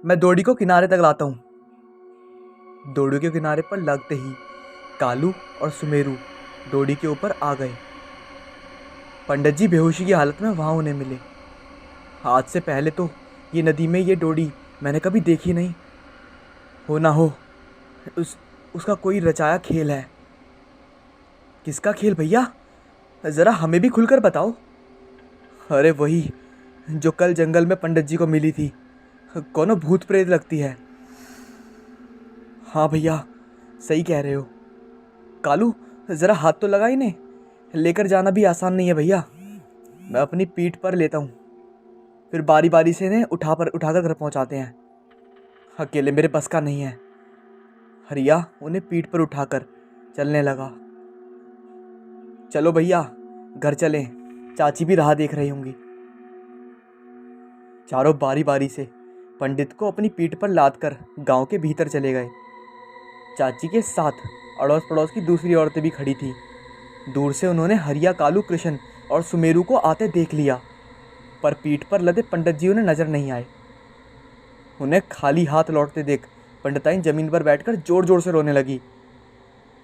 मैं डोरी को किनारे तक लाता हूँ। डोरी के किनारे पर लगते ही कालू और सुमेरू डोरी के ऊपर आ गए। पंडित जी बेहोशी की हालत में वहाँ उन्हें मिले। आज से पहले तो ये नदी में ये डोरी मैंने कभी देखी नहीं। हो ना हो उसका कोई रचाया खेल है। किसका खेल भैया, ज़रा हमें भी खुलकर बताओ। अरे वही जो कल जंगल में पंडित जी को मिली थी, कौनो भूत प्रेत लगती है। हाँ भैया सही कह रहे हो। कालू ज़रा हाथ तो लगा, इन्हें लेकर जाना भी आसान नहीं है भैया। मैं अपनी पीठ पर लेता हूँ, फिर बारी बारी से इन्हें उठाकर घर पहुँचाते हैं। अकेले मेरे बस का नहीं है। हरिया उन्हें पीठ पर उठाकर चलने लगा। चलो भैया घर चलें, चाची भी राह देख रही होंगी। चारों बारी बारी से पंडित को अपनी पीठ पर लादकर गांव के भीतर चले गए। चाची के साथ अड़ोस पड़ोस की दूसरी औरतें भी खड़ी थी। दूर से उन्होंने हरिया, कालू, कृष्ण और सुमेरु को आते देख लिया, पर पीठ पर लदे पंडित जी उन्हें नजर नहीं आए। उन्हें खाली हाथ लौटते देख पंडिताइन जमीन पर बैठकर जोर जोर से रोने लगी।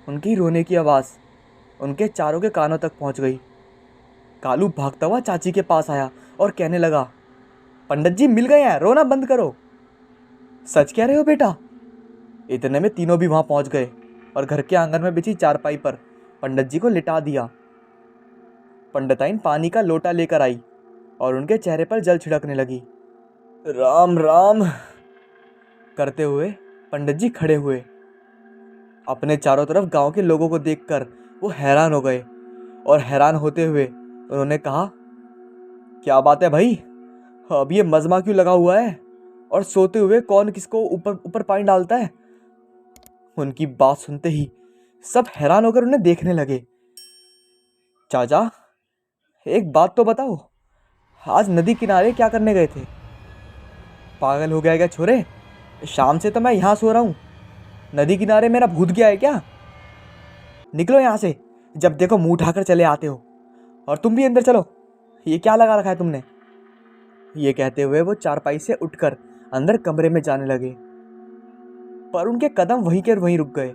उनकी रोने की आवाज़ उनके चारों के कानों तक पहुंच गई। कालू भागता हुआ चाची के पास आया और कहने लगा, पंडित जी मिल गए हैं, रोना बंद करो। सच कह रहे हो बेटा? इतने में तीनों भी वहां पहुंच गए और घर के आंगन में बिछी चारपाई पर पंडित जी को लिटा दिया। पंडिताइन पानी का लोटा लेकर आई और उनके चेहरे पर जल छिड़कने लगी। राम राम करते हुए पंडित जी खड़े हुए। अपने चारों तरफ गांव के लोगों को देखकर वो हैरान हो गए और हैरान होते हुए उन्होंने कहा, क्या बात है भाई, अब ये मजमा क्यों लगा हुआ है और सोते हुए कौन किसको ऊपर ऊपर पानी डालता है? उनकी बात सुनते ही सब हैरान होकर उन्हें देखने लगे। चाचा, एक बात तो बताओ, आज नदी किनारे क्या करने गए थे? पागल हो गया क्या छोरे? शाम से तो मैं यहाँ सो रहा हूँ, नदी किनारे मेरा भूत गया है क्या? निकलो यहाँ से, जब देखो मुंह उठाकर चले आते हो। और तुम भी अंदर चलो, ये क्या लगा रखा है तुमने? ये कहते हुए वो चारपाई से उठकर अंदर कमरे में जाने लगे, पर उनके कदम वहीं के वहीं रुक गए।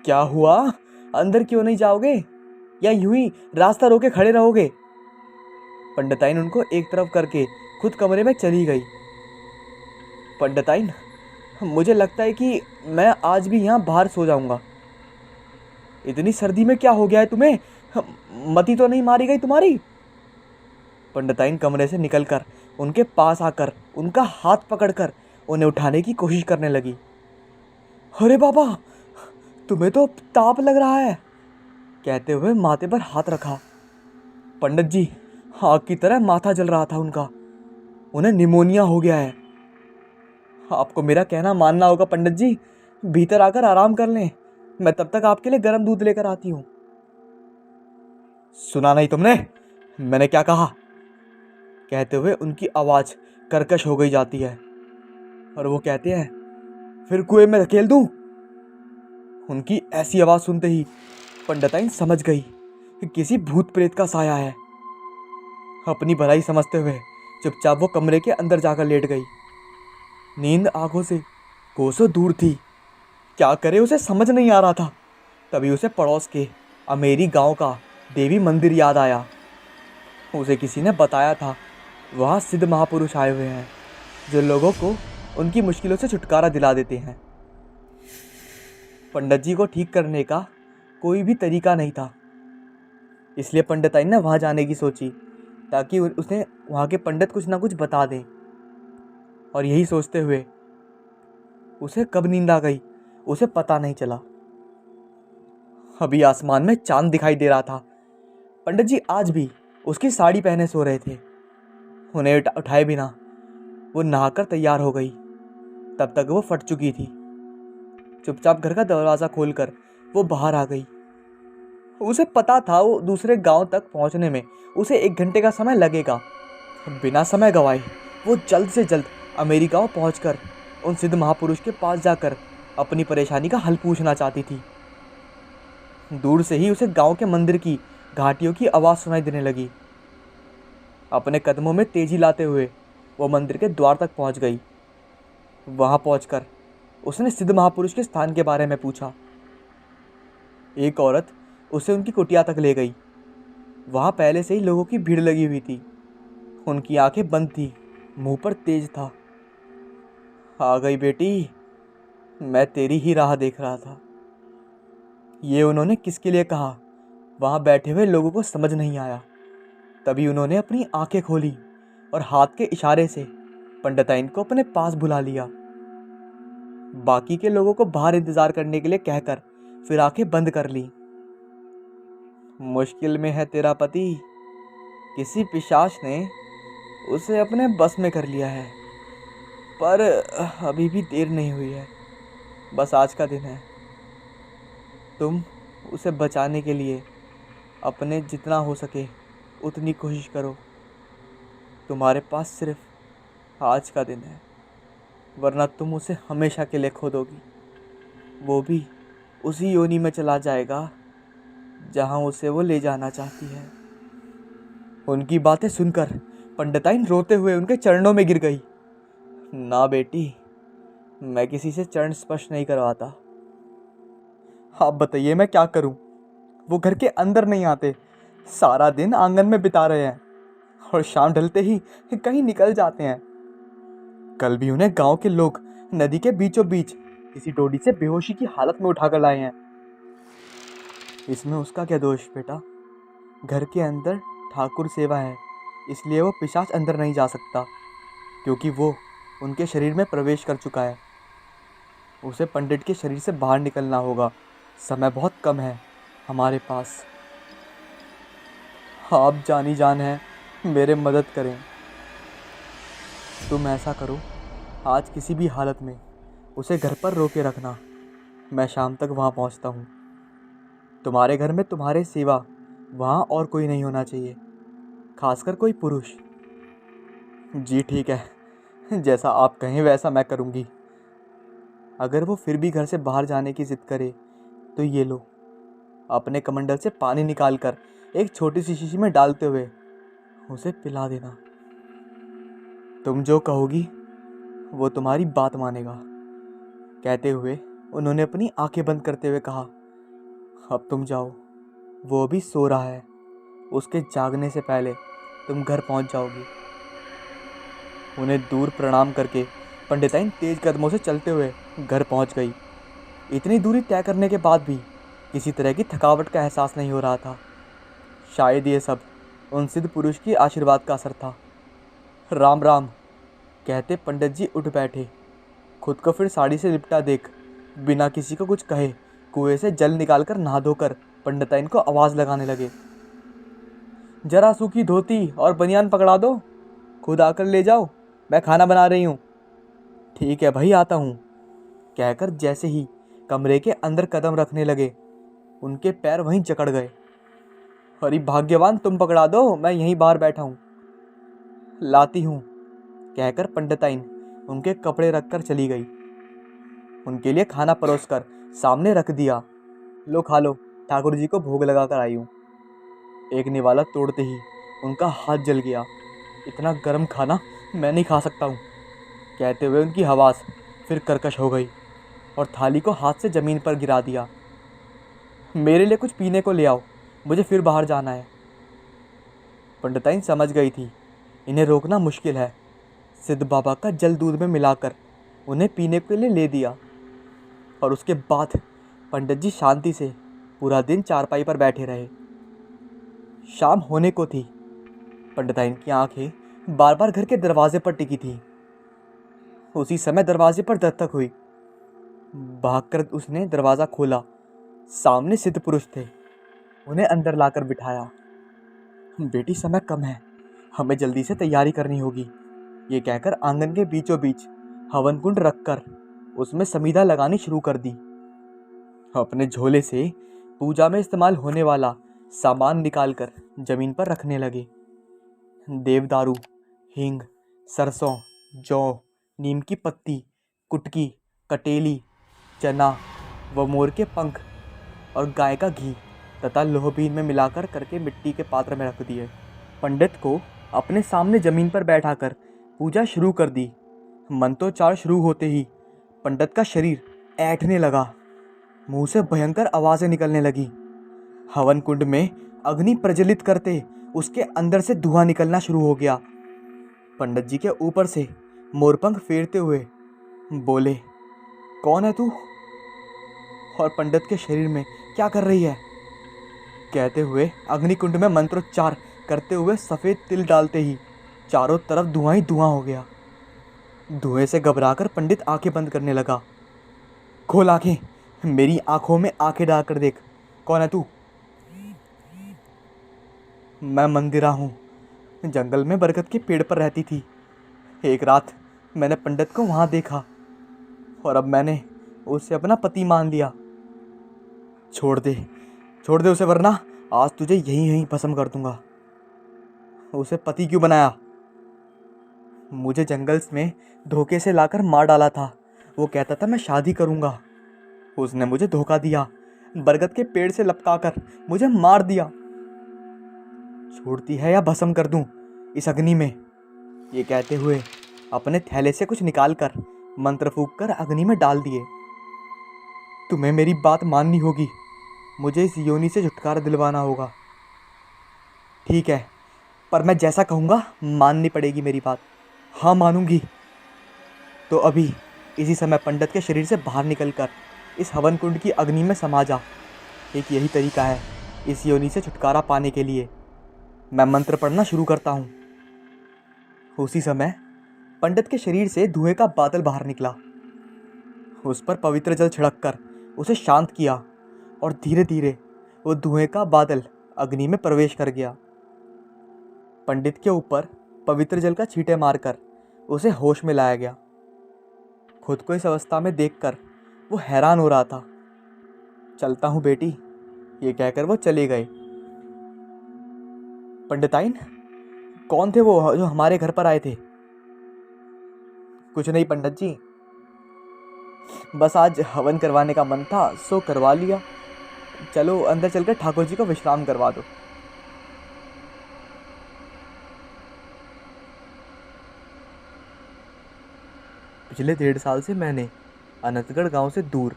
क्या हुआ, अंदर क्यों नहीं जाओगे या यूं ही रास्ता रोके खड़े रहोगे? पंडिताइन उनको एक तरफ करके खुद कमरे में चली गई। पंडिताइन, मुझे लगता है कि मैं आज भी यहाँ बाहर सो जाऊंगा। इतनी सर्दी में क्या हो गया है तुम्हें? मती तो नहीं मारी गई तुम्हारी? पंडिताइन कमरे से निकलकर उनके पास आकर उनका हाथ पकड़कर उन्हें उठाने की कोशिश करने लगी। अरे बाबा, तुम्हें तो ताप लग रहा है, कहते हुए माथे पर हाथ रखा। पंडित जी, आग की तरह माथा जल रहा था उनका, उन्हें निमोनिया हो गया है। आपको मेरा कहना मानना होगा पंडित जी, भीतर आकर आराम कर लें, मैं तब तक आपके लिए गर्म दूध लेकर आती हूँ। सुना नहीं तुमने मैंने क्या कहा? कहते हुए उनकी आवाज़ कर्कश हो गई जाती है और वो कहते हैं, फिर कुएं में धकेल दूं? उनकी ऐसी आवाज़ सुनते ही पंडिताइन समझ गई कि किसी भूत प्रेत का साया है। अपनी भलाई समझते हुए चुपचाप वो कमरे के अंदर जाकर लेट गई। नींद आंखों से कोसों दूर थी, क्या करे उसे समझ नहीं आ रहा था। तभी उसे पड़ोस के अमेरी गांव का देवी मंदिर याद आया। उसे किसी ने बताया था वहाँ सिद्ध महापुरुष आए हुए हैं जो लोगों को उनकी मुश्किलों से छुटकारा दिला देते हैं। पंडित जी को ठीक करने का कोई भी तरीका नहीं था, इसलिए पंडिताइन ने वहाँ जाने की सोची ताकि उसे वहाँ के पंडित कुछ ना कुछ बता दें। और यही सोचते हुए उसे कब नींद आ गई उसे पता नहीं चला। अभी आसमान में चांद दिखाई दे रहा था। पंडित जी आज भी उसकी साड़ी पहने सो रहे थे। उन्हें उठाए बिना वो नहाकर तैयार हो गई। तब तक वो फट चुकी थी। चुपचाप घर का दरवाज़ा खोलकर वो बाहर आ गई। उसे पता था वो दूसरे गांव तक पहुंचने में उसे 1 घंटे का समय लगेगा। बिना समय गंवाए वो जल्द से जल्द अमेरिका में पहुंचकर उन सिद्ध महापुरुष के पास जाकर अपनी परेशानी का हल पूछना चाहती थी। दूर से ही उसे गांव के मंदिर की घाटियों की आवाज़ सुनाई देने लगी। अपने कदमों में तेजी लाते हुए वो मंदिर के द्वार तक पहुंच गई। वहां पहुंचकर उसने सिद्ध महापुरुष के स्थान के बारे में पूछा। एक औरत उसे उनकी कुटिया तक ले गई। वहां पहले से ही लोगों की भीड़ लगी हुई थी। उनकी आंखें बंद थी, मुंह पर तेज था। आ गई बेटी, मैं तेरी ही राह देख रहा था। ये उन्होंने किसके लिए कहा वहां बैठे हुए लोगों को समझ नहीं आया। तभी उन्होंने अपनी आंखें खोली और हाथ के इशारे से पंडिताइन को अपने पास बुला लिया। बाकी के लोगों को बाहर इंतजार करने के लिए कहकर फिर आंखें बंद कर ली। मुश्किल में है तेरा पति, किसी पिशाच ने उसे अपने बस में कर लिया है, पर अभी भी देर नहीं हुई है, बस आज का दिन है। तुम उसे बचाने के लिए अपने जितना हो सके उतनी कोशिश करो। तुम्हारे पास सिर्फ आज का दिन है, वरना तुम उसे हमेशा के लिए खो दोगी। वो भी उसी योनि में चला जाएगा जहां उसे वो ले जाना चाहती है। उनकी बातें सुनकर पंडिताइन रोते हुए उनके चरणों में गिर गई। ना बेटी, मैं किसी से चरण स्पर्श नहीं करवाता। आप बताइए मैं क्या करूं? वो घर के अंदर नहीं आते, सारा दिन आंगन में बिता रहे हैं और शाम ढलते ही कहीं निकल जाते हैं। कल भी उन्हें गांव के लोग नदी के बीचों बीच किसी डोडी से बेहोशी की हालत में उठाकर लाए हैं। इसमें उसका क्या दोष बेटा? घर के अंदर ठाकुर सेवा है, इसलिए वो पिशाच अंदर नहीं जा सकता, क्योंकि वो उनके शरीर में प्रवेश कर चुका है। उसे पंडित के शरीर से बाहर निकलना होगा। समय बहुत कम है हमारे पास। आप जानी जान हैं, मेरे मदद करें। तुम ऐसा करो, आज किसी भी हालत में उसे घर पर रोके रखना। मैं शाम तक वहाँ पहुँचता हूँ। तुम्हारे घर में तुम्हारे सिवा वहाँ और कोई नहीं होना चाहिए, खासकर कोई पुरुष। जी ठीक है, जैसा आप कहें वैसा मैं करूँगी। अगर वो फिर भी घर से बाहर जाने की ज़िद करे तो ये लो, अपने कमंडल से पानी निकालकर एक छोटी सी शीशी में डालते हुए उसे पिला देना। तुम जो कहोगी वो तुम्हारी बात मानेगा। कहते हुए उन्होंने अपनी आंखें बंद करते हुए कहा, अब तुम जाओ, वो भी सो रहा है। उसके जागने से पहले तुम घर पहुंच जाओगी। उन्हें दूर प्रणाम करके पंडिताइन तेज कदमों से चलते हुए घर पहुंच गई। इतनी दूरी तय करने के बाद भी किसी तरह की थकावट का एहसास नहीं हो रहा था। शायद ये सब उन सिद्ध पुरुष की आशीर्वाद का असर था। राम राम कहते पंडित जी उठ बैठे। खुद को फिर साड़ी से लिपटा देख बिना किसी को कुछ कहे कुएं से जल निकालकर नहा धोकर पंडिताइन को आवाज़ लगाने लगे, जरा सूखी धोती और बनियान पकड़ा दो, खुद आकर ले जाओ, मैं खाना बना रही हूँ। ठीक है भाई, आता हूँ कहकर जैसे ही कमरे के अंदर कदम रखने लगे, उनके पैर वहीं जकड़ गए। अरे भाग्यवान, तुम पकड़ा दो, मैं यहीं बाहर बैठा हूँ। लाती हूँ कहकर पंडिताइन उनके कपड़े रखकर चली गई। उनके लिए खाना परोसकर सामने रख दिया। लो खा लो, ठाकुर जी को भोग लगा कर आई हूँ। एक निवाला तोड़ते ही उनका हाथ जल गया। इतना गर्म खाना मैं नहीं खा सकता हूँ कहते हुए उनकी आवाज़ फिर कर्कश हो गई और थाली को हाथ से ज़मीन पर गिरा दिया। मेरे लिए कुछ पीने को ले आओ, मुझे फिर बाहर जाना है। पंडिताइन समझ गई थी इन्हें रोकना मुश्किल है। सिद्ध बाबा का जल दूध में मिलाकर उन्हें पीने के लिए ले दिया और उसके बाद पंडित जी शांति से पूरा दिन चारपाई पर बैठे रहे। शाम होने को थी। पंडिताइन की आंखें बार बार घर के दरवाजे पर टिकी थी। उसी समय दरवाजे पर दस्तक हुई। भागकर उसने दरवाज़ा खोला। सामने सिद्ध पुरुष थे। उन्हें अंदर लाकर बिठाया। बेटी, समय कम है, हमें जल्दी से तैयारी करनी होगी, ये कहकर आंगन के बीचों बीच हवन कुंड रखकर उसमें समीधा लगानी शुरू कर दी। अपने झोले से पूजा में इस्तेमाल होने वाला सामान निकालकर जमीन पर रखने लगे। देवदारू, हींग, सरसों, जौ, नीम की पत्ती, कुटकी, कटेली, चना व मोर के पंख और गाय का घी तथा लोहबीन में मिलाकर करके मिट्टी के पात्र में रख दिए। पंडित को अपने सामने जमीन पर बैठाकर पूजा शुरू कर दी। मंत्रोच्चार शुरू होते ही पंडित का शरीर ऐंठने लगा। मुंह से भयंकर आवाज़ें निकलने लगी। हवन कुंड में अग्नि प्रज्वलित करते उसके अंदर से धुआं निकलना शुरू हो गया। पंडित जी के ऊपर से मोरपंख फेरते हुए बोले, कौन है तू और पंडित के शरीर में क्या कर रही है? कहते हुए अग्निकुंड में मंत्रोच्चार करते हुए सफ़ेद तिल डालते ही चारों तरफ धुआं ही धुआं हो गया। धुएं से घबराकर पंडित आंखें बंद करने लगा। खोल आंखें, मेरी आंखों में आंखें डालकर देख, कौन है तू? मैं मंदिरा हूँ, जंगल में बरगद के पेड़ पर रहती थी। एक रात मैंने पंडित को वहाँ देखा और अब मैंने उसे अपना पति मान लिया। छोड़ दे उसे, वरना आज तुझे यहीं यहीं भस्म कर दूंगा। उसे पति क्यों बनाया? मुझे जंगल में धोखे से लाकर मार डाला था। वो कहता था मैं शादी करूंगा। उसने मुझे धोखा दिया। बरगद के पेड़ से लपकाकर मुझे मार दिया। छोड़ती है या भस्म कर दूं इस अग्नि में, ये कहते हुए अपने थैले से कुछ निकालकर मंत्र फूंक कर अग्नि में डाल दिए। तुम्हें मेरी बात माननी होगी, मुझे इस योनि से छुटकारा दिलवाना होगा। ठीक है, पर मैं जैसा कहूँगा माननी पड़ेगी मेरी बात। हाँ मानूंगी। तो अभी इसी समय पंडित के शरीर से बाहर निकलकर इस हवन कुंड की अग्नि में समा जा। एक यही तरीका है इस योनि से छुटकारा पाने के लिए। मैं मंत्र पढ़ना शुरू करता हूँ। उसी समय पंडित के शरीर से धुएं का बादल बाहर निकला। उस पर पवित्र जल छिड़ककर उसे शांत किया और धीरे धीरे वो धुएं का बादल अग्नि में प्रवेश कर गया। पंडित के ऊपर पवित्र जल का छींटे मारकर उसे होश में लाया गया। खुद को इस अवस्था में देखकर वो हैरान हो रहा था। चलता हूँ बेटी, ये कहकर वो चले गए। पंडिताइन, कौन थे वो जो हमारे घर पर आए थे? कुछ नहीं पंडित जी, बस आज हवन करवाने का मन था सो करवा लिया। चलो अंदर चलकर ठाकुर जी को विश्राम करवा दो। पिछले 1.5 साल से मैंने अनंतगढ़ गांव से दूर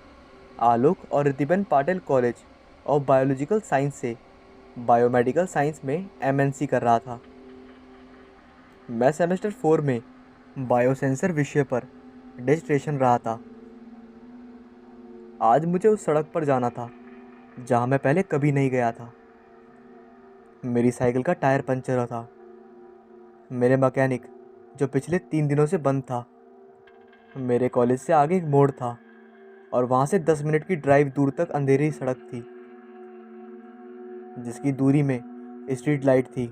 आलोक और Ritiben Patil college of biological science से बायोमेडिकल साइंस में एमएनसी कर रहा था। मैं सेमेस्टर 4 में बायोसेंसर विषय पर डिसर्टेशन रहा था। आज मुझे उस सड़क पर जाना था जहां मैं पहले कभी नहीं गया था। मेरी साइकिल का टायर पंचर था। मेरे मैकेनिक जो पिछले 3 दिनों से बंद था। मेरे कॉलेज से आगे एक मोड़ था और वहाँ से 10 मिनट की ड्राइव दूर तक अंधेरी सड़क थी, जिसकी दूरी में स्ट्रीट लाइट थी।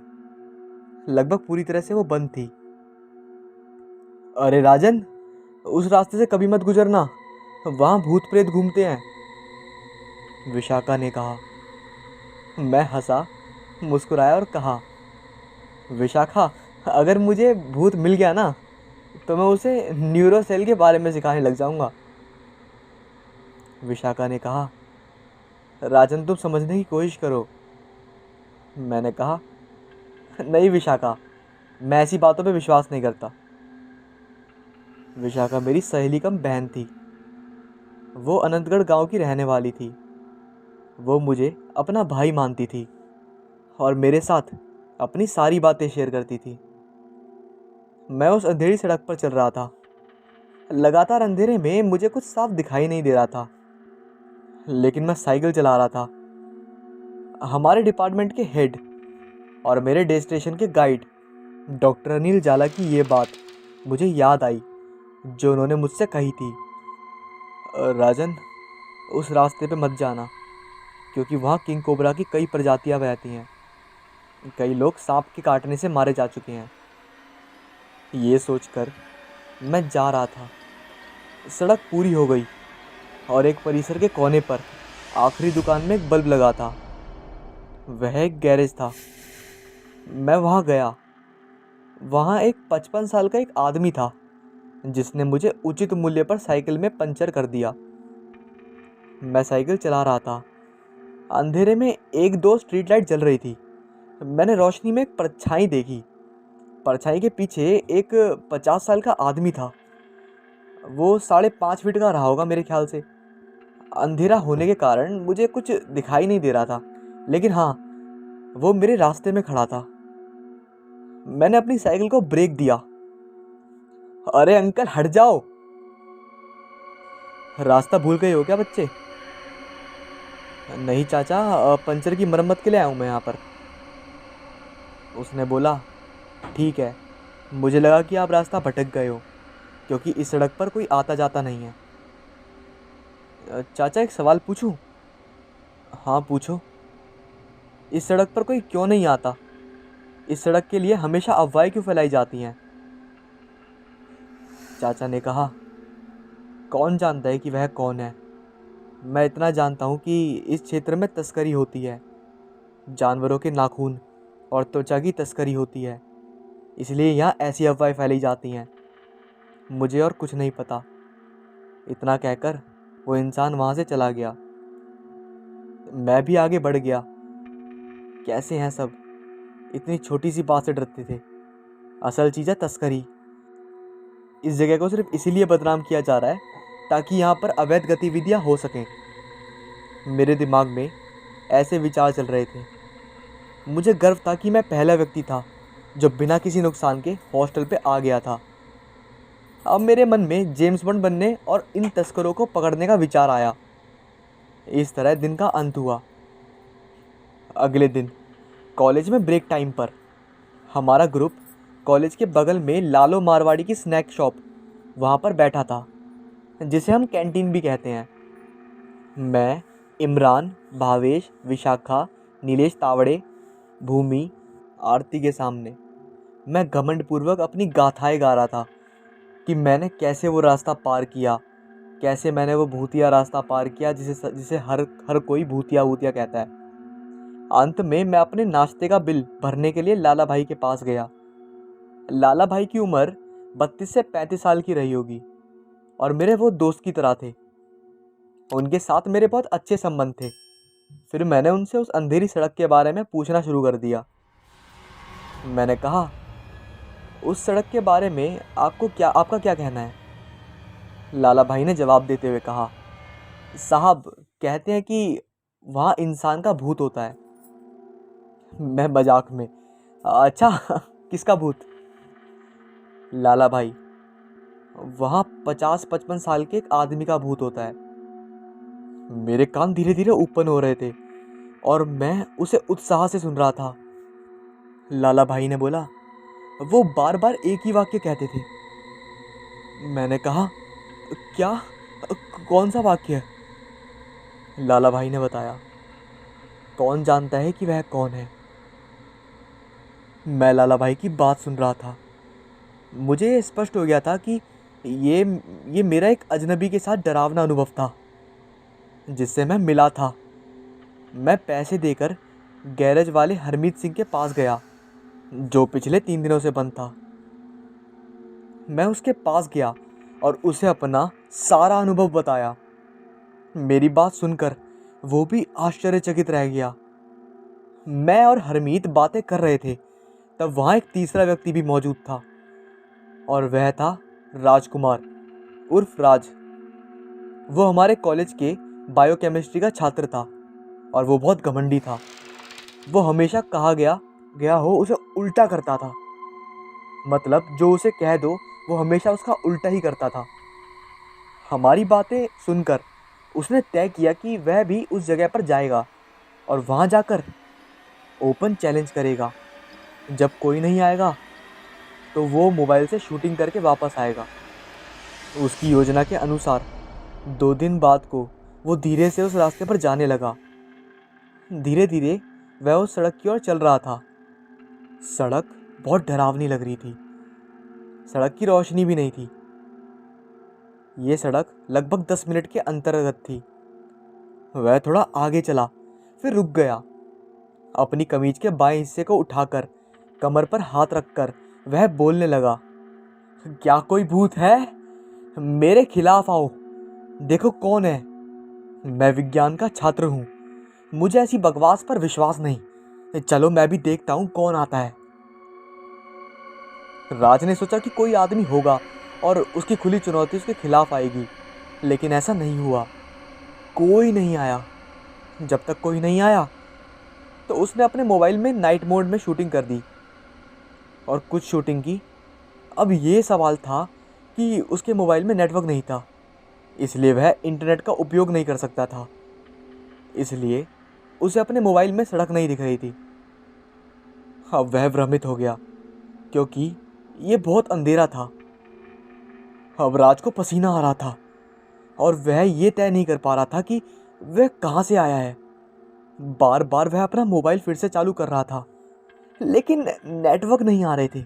लगभग पूरी तरह से वो बंद थी। अरे राजन, उस रास्ते से कभी मत गुजरना, वहाँ भूत प्रेत घूमते हैं, विशाखा ने कहा। मैं हंसा, मुस्कुराया और कहा, विशाखा, अगर मुझे भूत मिल गया ना तो मैं उसे न्यूरोसेल के बारे में सिखाने लग जाऊंगा। विशाखा ने कहा, राजन तुम समझने की कोशिश करो। मैंने कहा, नहीं विशाखा, मैं ऐसी बातों पे विश्वास नहीं करता। विशाखा मेरी सहेली कम बहन थी। वो अनंतगढ़ गांव की रहने वाली थी। वो मुझे अपना भाई मानती थी और मेरे साथ अपनी सारी बातें शेयर करती थी। मैं उस अंधेरी सड़क पर चल रहा था। लगातार अंधेरे में मुझे कुछ साफ दिखाई नहीं दे रहा था, लेकिन मैं साइकिल चला रहा था। हमारे डिपार्टमेंट के हेड और मेरे डेस्टिनेशन के गाइड डॉक्टर अनिल जाला की ये बात मुझे याद आई जो उन्होंने मुझसे कही थी, राजन उस रास्ते पे मत जाना, क्योंकि वहाँ किंग कोबरा की कई प्रजातियाँ रहती हैं। कई लोग सांप के काटने से मारे जा चुके हैं। ये सोचकर मैं जा रहा था। सड़क पूरी हो गई और एक परिसर के कोने पर आखिरी दुकान में एक बल्ब लगा था। वह एक गैरेज था। मैं वहाँ गया। वहाँ एक 55 साल का एक आदमी था जिसने मुझे उचित मूल्य पर साइकिल में पंचर कर दिया। मैं साइकिल चला रहा था। अंधेरे में 1-2 स्ट्रीट लाइट जल रही थी। मैंने रोशनी में एक परछाई देखी। परछाई के पीछे एक 50 साल का आदमी था। वो 5.5 फीट का रहा होगा मेरे ख्याल से। अंधेरा होने के कारण मुझे कुछ दिखाई नहीं दे रहा था, लेकिन हाँ, वो मेरे रास्ते में खड़ा था। मैंने अपनी साइकिल को ब्रेक दिया। अरे अंकल हट जाओ, रास्ता भूल गए हो क्या बच्चे? नहीं चाचा, पंचर की मरम्मत के लिए आया हूँ मैं यहाँ पर। उसने बोला, ठीक है, मुझे लगा कि आप रास्ता भटक गए हो, क्योंकि इस सड़क पर कोई आता जाता नहीं है। चाचा एक सवाल पूछूं? हाँ पूछो। इस सड़क पर कोई क्यों नहीं आता? इस सड़क के लिए हमेशा अफवाहें क्यों फैलाई जाती हैं? चाचा ने कहा, कौन जानता है कि वह कौन है? मैं इतना जानता हूँ कि इस क्षेत्र में तस्करी होती है। जानवरों के नाखून और त्वचा की तस्करी होती है, इसलिए यहाँ ऐसी अफवाहें फैलाई जाती हैं। मुझे और कुछ नहीं पता। इतना कहकर वो इंसान वहाँ से चला गया। मैं भी आगे बढ़ गया। कैसे हैं सब? इतनी छोटी सी बात से डरते थे। असल चीज़ है तस्करी। इस जगह को सिर्फ इसीलिए बदनाम किया जा रहा है ताकि यहाँ पर अवैध गतिविधियाँ हो सकें। मेरे दिमाग में ऐसे विचार चल रहे थे। मुझे गर्व था कि मैं पहला व्यक्ति था जो बिना किसी नुकसान के हॉस्टल पे आ गया था। अब मेरे मन में जेम्स बॉन्ड बनने और इन तस्करों को पकड़ने का विचार आया। इस तरह दिन का अंत हुआ। अगले दिन कॉलेज में ब्रेक टाइम पर हमारा ग्रुप कॉलेज के बगल में लालो मारवाड़ी की स्नैक शॉप वहाँ पर बैठा था, जिसे हम कैंटीन भी कहते हैं। मैं, इमरान, भावेश, विशाखा, नीलेश तावड़े, भूमि, आरती के सामने मैं घमंडपूर्वक अपनी गाथाएं गा रहा था कि मैंने कैसे वो रास्ता पार किया, कैसे मैंने वो भूतिया रास्ता पार किया जिसे जिसे हर कोई भूतिया भूतिया कहता है। अंत में मैं अपने नाश्ते का बिल भरने के लिए लाला भाई के पास गया। लाला भाई की उम्र 32 से 35 साल की रही होगी और मेरे वो दोस्त की तरह थे। उनके साथ मेरे बहुत अच्छे संबंध थे। फिर मैंने उनसे उस अंधेरी सड़क के बारे में पूछना शुरू कर दिया। मैंने कहा, उस सड़क के बारे में आपका क्या कहना है? लाला भाई ने जवाब देते हुए कहा, साहब कहते हैं कि वहाँ इंसान का भूत होता है। मैं मजाक में, अच्छा किसका भूत? लाला भाई, वहाँ 50-55 साल के एक आदमी का भूत होता है। मेरे कान धीरे धीरे ओपन हो रहे थे और मैं उसे उत्साह से सुन रहा था। लाला भाई ने बोला, वो बार बार एक ही वाक्य कहते थे। मैंने कहा, क्या? कौन सा वाक्य? लाला भाई ने बताया, कौन जानता है कि वह कौन है? मैं लाला भाई की बात सुन रहा था। मुझे ये स्पष्ट हो गया था कि ये मेरा एक अजनबी के साथ डरावना अनुभव था जिससे मैं मिला था। मैं पैसे देकर गैरेज वाले हरमीत सिंह के पास गया जो पिछले 3 दिनों से बंद था। मैं उसके पास गया और उसे अपना सारा अनुभव बताया। मेरी बात सुनकर वो भी आश्चर्यचकित रह गया। मैं और हरमीत बातें कर रहे थे, तब वहाँ एक तीसरा व्यक्ति भी मौजूद था और वह था राजकुमार उर्फ राज। वो हमारे कॉलेज के बायोकेमिस्ट्री का छात्र था और वो बहुत घमंडी था। वो हमेशा कहा गया हो उसे उल्टा करता था। मतलब जो उसे कह दो वो हमेशा उसका उल्टा ही करता था। हमारी बातें सुनकर उसने तय किया कि वह भी उस जगह पर जाएगा और वहाँ जाकर ओपन चैलेंज करेगा। जब कोई नहीं आएगा तो वो मोबाइल से शूटिंग करके वापस आएगा। उसकी योजना के अनुसार 2 दिन बाद को वो धीरे से उस रास्ते पर जाने लगा। धीरे धीरे वह उस सड़क की ओर चल रहा था। सड़क बहुत डरावनी लग रही थी। सड़क की रोशनी भी नहीं थी। ये सड़क लगभग 10 मिनट के अंतर्गत थी। वह थोड़ा आगे चला, फिर रुक गया। अपनी कमीज के बाएं हिस्से को उठाकर कमर पर हाथ रखकर वह बोलने लगा, क्या कोई भूत है? मेरे खिलाफ आओ, देखो कौन है। मैं विज्ञान का छात्र हूँ, मुझे ऐसी बकवास पर विश्वास नहीं। चलो मैं भी देखता हूँ कौन आता है। राज ने सोचा कि कोई आदमी होगा और उसकी खुली चुनौती उसके खिलाफ आएगी, लेकिन ऐसा नहीं हुआ। कोई नहीं आया। जब तक कोई नहीं आया तो उसने अपने मोबाइल में नाइट मोड में शूटिंग कर दी और कुछ शूटिंग की। अब ये सवाल था कि उसके मोबाइल में नेटवर्क नहीं था, इसलिए वह इंटरनेट का उपयोग नहीं कर सकता था। इसलिए उसे अपने मोबाइल में सड़क नहीं दिख रही थी। अब वह भ्रमित हो गया क्योंकि ये बहुत अंधेरा था। अब राज को पसीना आ रहा था और वह ये तय नहीं कर पा रहा था कि वह कहाँ से आया है। बार बार वह अपना मोबाइल फिर से चालू कर रहा था, लेकिन नेटवर्क नहीं आ रहे थे,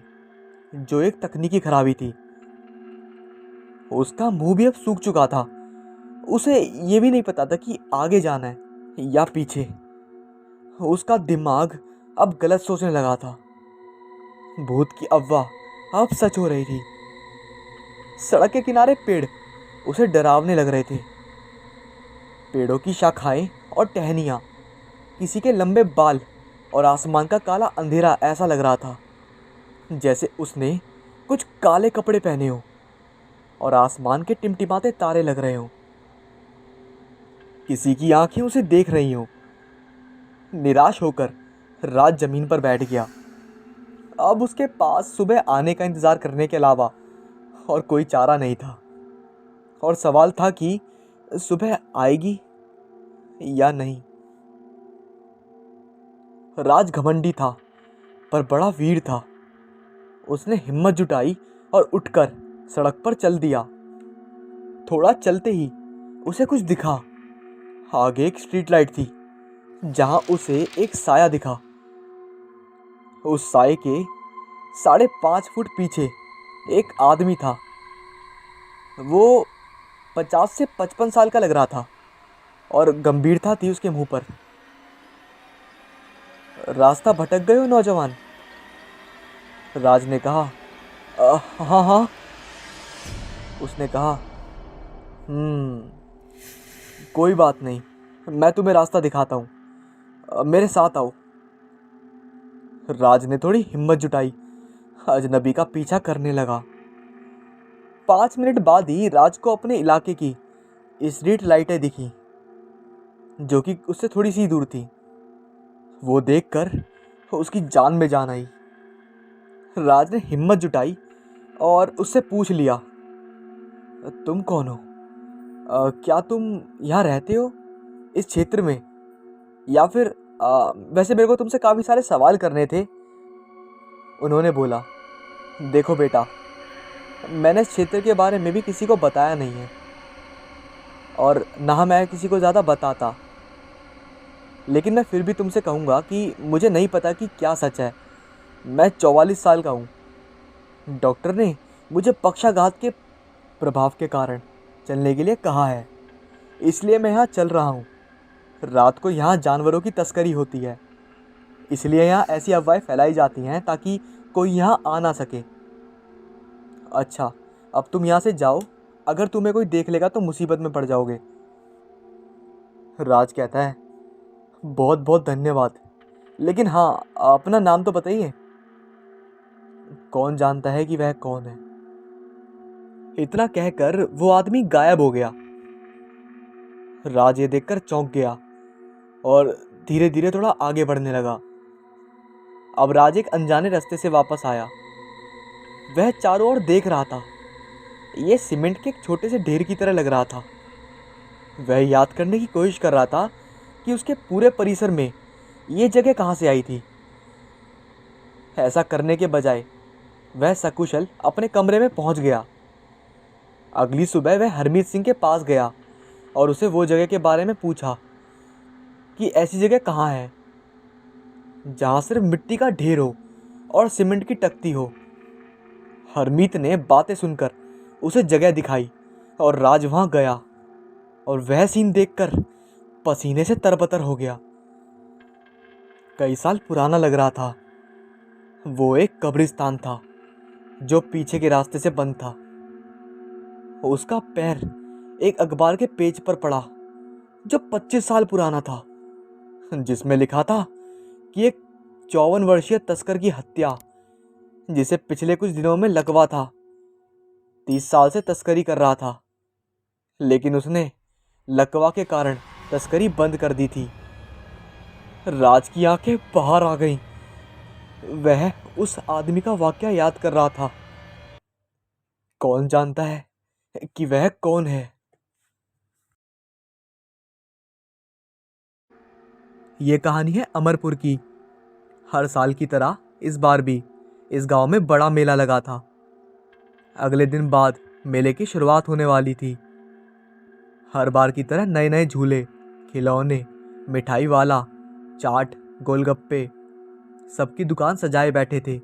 जो एक तकनीकी खराबी थी। उसका मुंह भी अब सूख चुका था। उसे ये भी नहीं पता था कि आगे जाना है या पीछे। उसका दिमाग अब गलत सोचने लगा था। भूत की अफवाह अब सच हो रही थी। सड़क के किनारे पेड़ उसे डरावने लग रहे थे। पेड़ों की शाखाएं और टहनियाँ किसी के लंबे बाल और आसमान का काला अंधेरा ऐसा लग रहा था जैसे उसने कुछ काले कपड़े पहने हों और आसमान के टिमटिमाते तारे लग रहे हों। किसी की आंखें उसे देख रही हों। निराश होकर राज जमीन पर बैठ गया। अब उसके पास सुबह आने का इंतजार करने के अलावा और कोई चारा नहीं था। और सवाल था कि सुबह आएगी या नहीं। राज घमंडी था पर बड़ा वीर था। उसने हिम्मत जुटाई और उठकर सड़क पर चल दिया। थोड़ा चलते ही उसे कुछ दिखा। आगे एक स्ट्रीट लाइट थी जहां उसे एक साया दिखा। उस साये के 5.5 फुट पीछे एक आदमी था। वो 50 से 55 साल का लग रहा था और गंभीरता थी उसके मुंह पर। रास्ता भटक गए हो नौजवान?" राज ने कहा। हाँ हाँ," उसने कहा। कोई बात नहीं, मैं तुम्हें रास्ता दिखाता हूँ, मेरे साथ आओ।" राज ने थोड़ी हिम्मत जुटाई, अजनबी का पीछा करने लगा। 5 मिनट बाद ही राज को अपने इलाके की स्ट्रीट लाइटें दिखी जो कि उससे थोड़ी सी दूर थी। वो देखकर उसकी जान में जान आई। राज ने हिम्मत जुटाई और उससे पूछ लिया, "तुम कौन हो? क्या तुम यहाँ रहते हो इस क्षेत्र में? या फिर वैसे मेरे को तुमसे काफ़ी सारे सवाल करने थे।" उन्होंने बोला, "देखो बेटा, मैंने इस क्षेत्र के बारे में भी किसी को बताया नहीं है और ना मैं किसी को ज़्यादा बताता, लेकिन मैं फिर भी तुमसे कहूँगा कि मुझे नहीं पता कि क्या सच है। मैं 44 साल का हूँ। डॉक्टर ने मुझे पक्षाघात के प्रभाव के कारण चलने के लिए कहा है, इसलिए मैं यहाँ चल रहा हूँ। रात को यहाँ जानवरों की तस्करी होती है, इसलिए यहाँ ऐसी अफवाहें फैलाई जाती हैं ताकि कोई यहाँ आ ना सके। अच्छा, अब तुम यहाँ से जाओ, अगर तुम्हें कोई देख लेगा तो मुसीबत में पड़ जाओगे।" राज कहता है, "बहुत बहुत धन्यवाद, लेकिन हाँ, अपना नाम तो बताइए।" कौन जानता है कि वह कौन है। इतना कहकर वो आदमी गायब हो गया। राज ये देखकर चौंक गया और धीरे धीरे थोड़ा आगे बढ़ने लगा। अब राज एक अनजाने रास्ते से वापस आया। वह चारों ओर देख रहा था। यह सीमेंट के एक छोटे से ढेर की तरह लग रहा था। वह याद करने की कोशिश कर रहा था कि उसके पूरे परिसर में ये जगह कहाँ से आई थी। ऐसा करने के बजाय वह सकुशल अपने कमरे में पहुंच गया। अगली सुबह वह हरमीत सिंह के पास गया और उसे वो जगह के बारे में पूछा कि ऐसी जगह कहाँ है जहाँ सिर्फ मिट्टी का ढेर हो और सीमेंट की टक्ती हो। हरमीत ने बातें सुनकर उसे जगह दिखाई और राज वहाँ गया और वह सीन देखकर पसीने से तरबतर हो गया। कई साल पुराना लग रहा था। वो एक कब्रिस्तान था जो पीछे के रास्ते से बंद था। उसका पैर एक अखबार के पेज पर पड़ा जो 25 साल पुराना था, जिसमें लिखा था कि एक 54 वर्षीय तस्कर की हत्या, जिसे पिछले कुछ दिनों में लकवा था, 30 साल से तस्करी कर रहा था, लेकिन उसने लकवा के कारण तस्करी बंद कर दी थी। राज की आंखें बाहर आ गईं। वह उस आदमी का वाकया याद कर रहा था। कौन जानता है कि वह कौन है। ये कहानी है अमरपुर की। हर साल की तरह इस बार भी इस गांव में बड़ा मेला लगा था। अगले दिन बाद मेले की शुरुआत होने वाली थी। हर बार की तरह नए नए झूले, खिलौने, मिठाई वाला, चाट, गोलगप्पे, सबकी दुकान सजाए बैठे थे।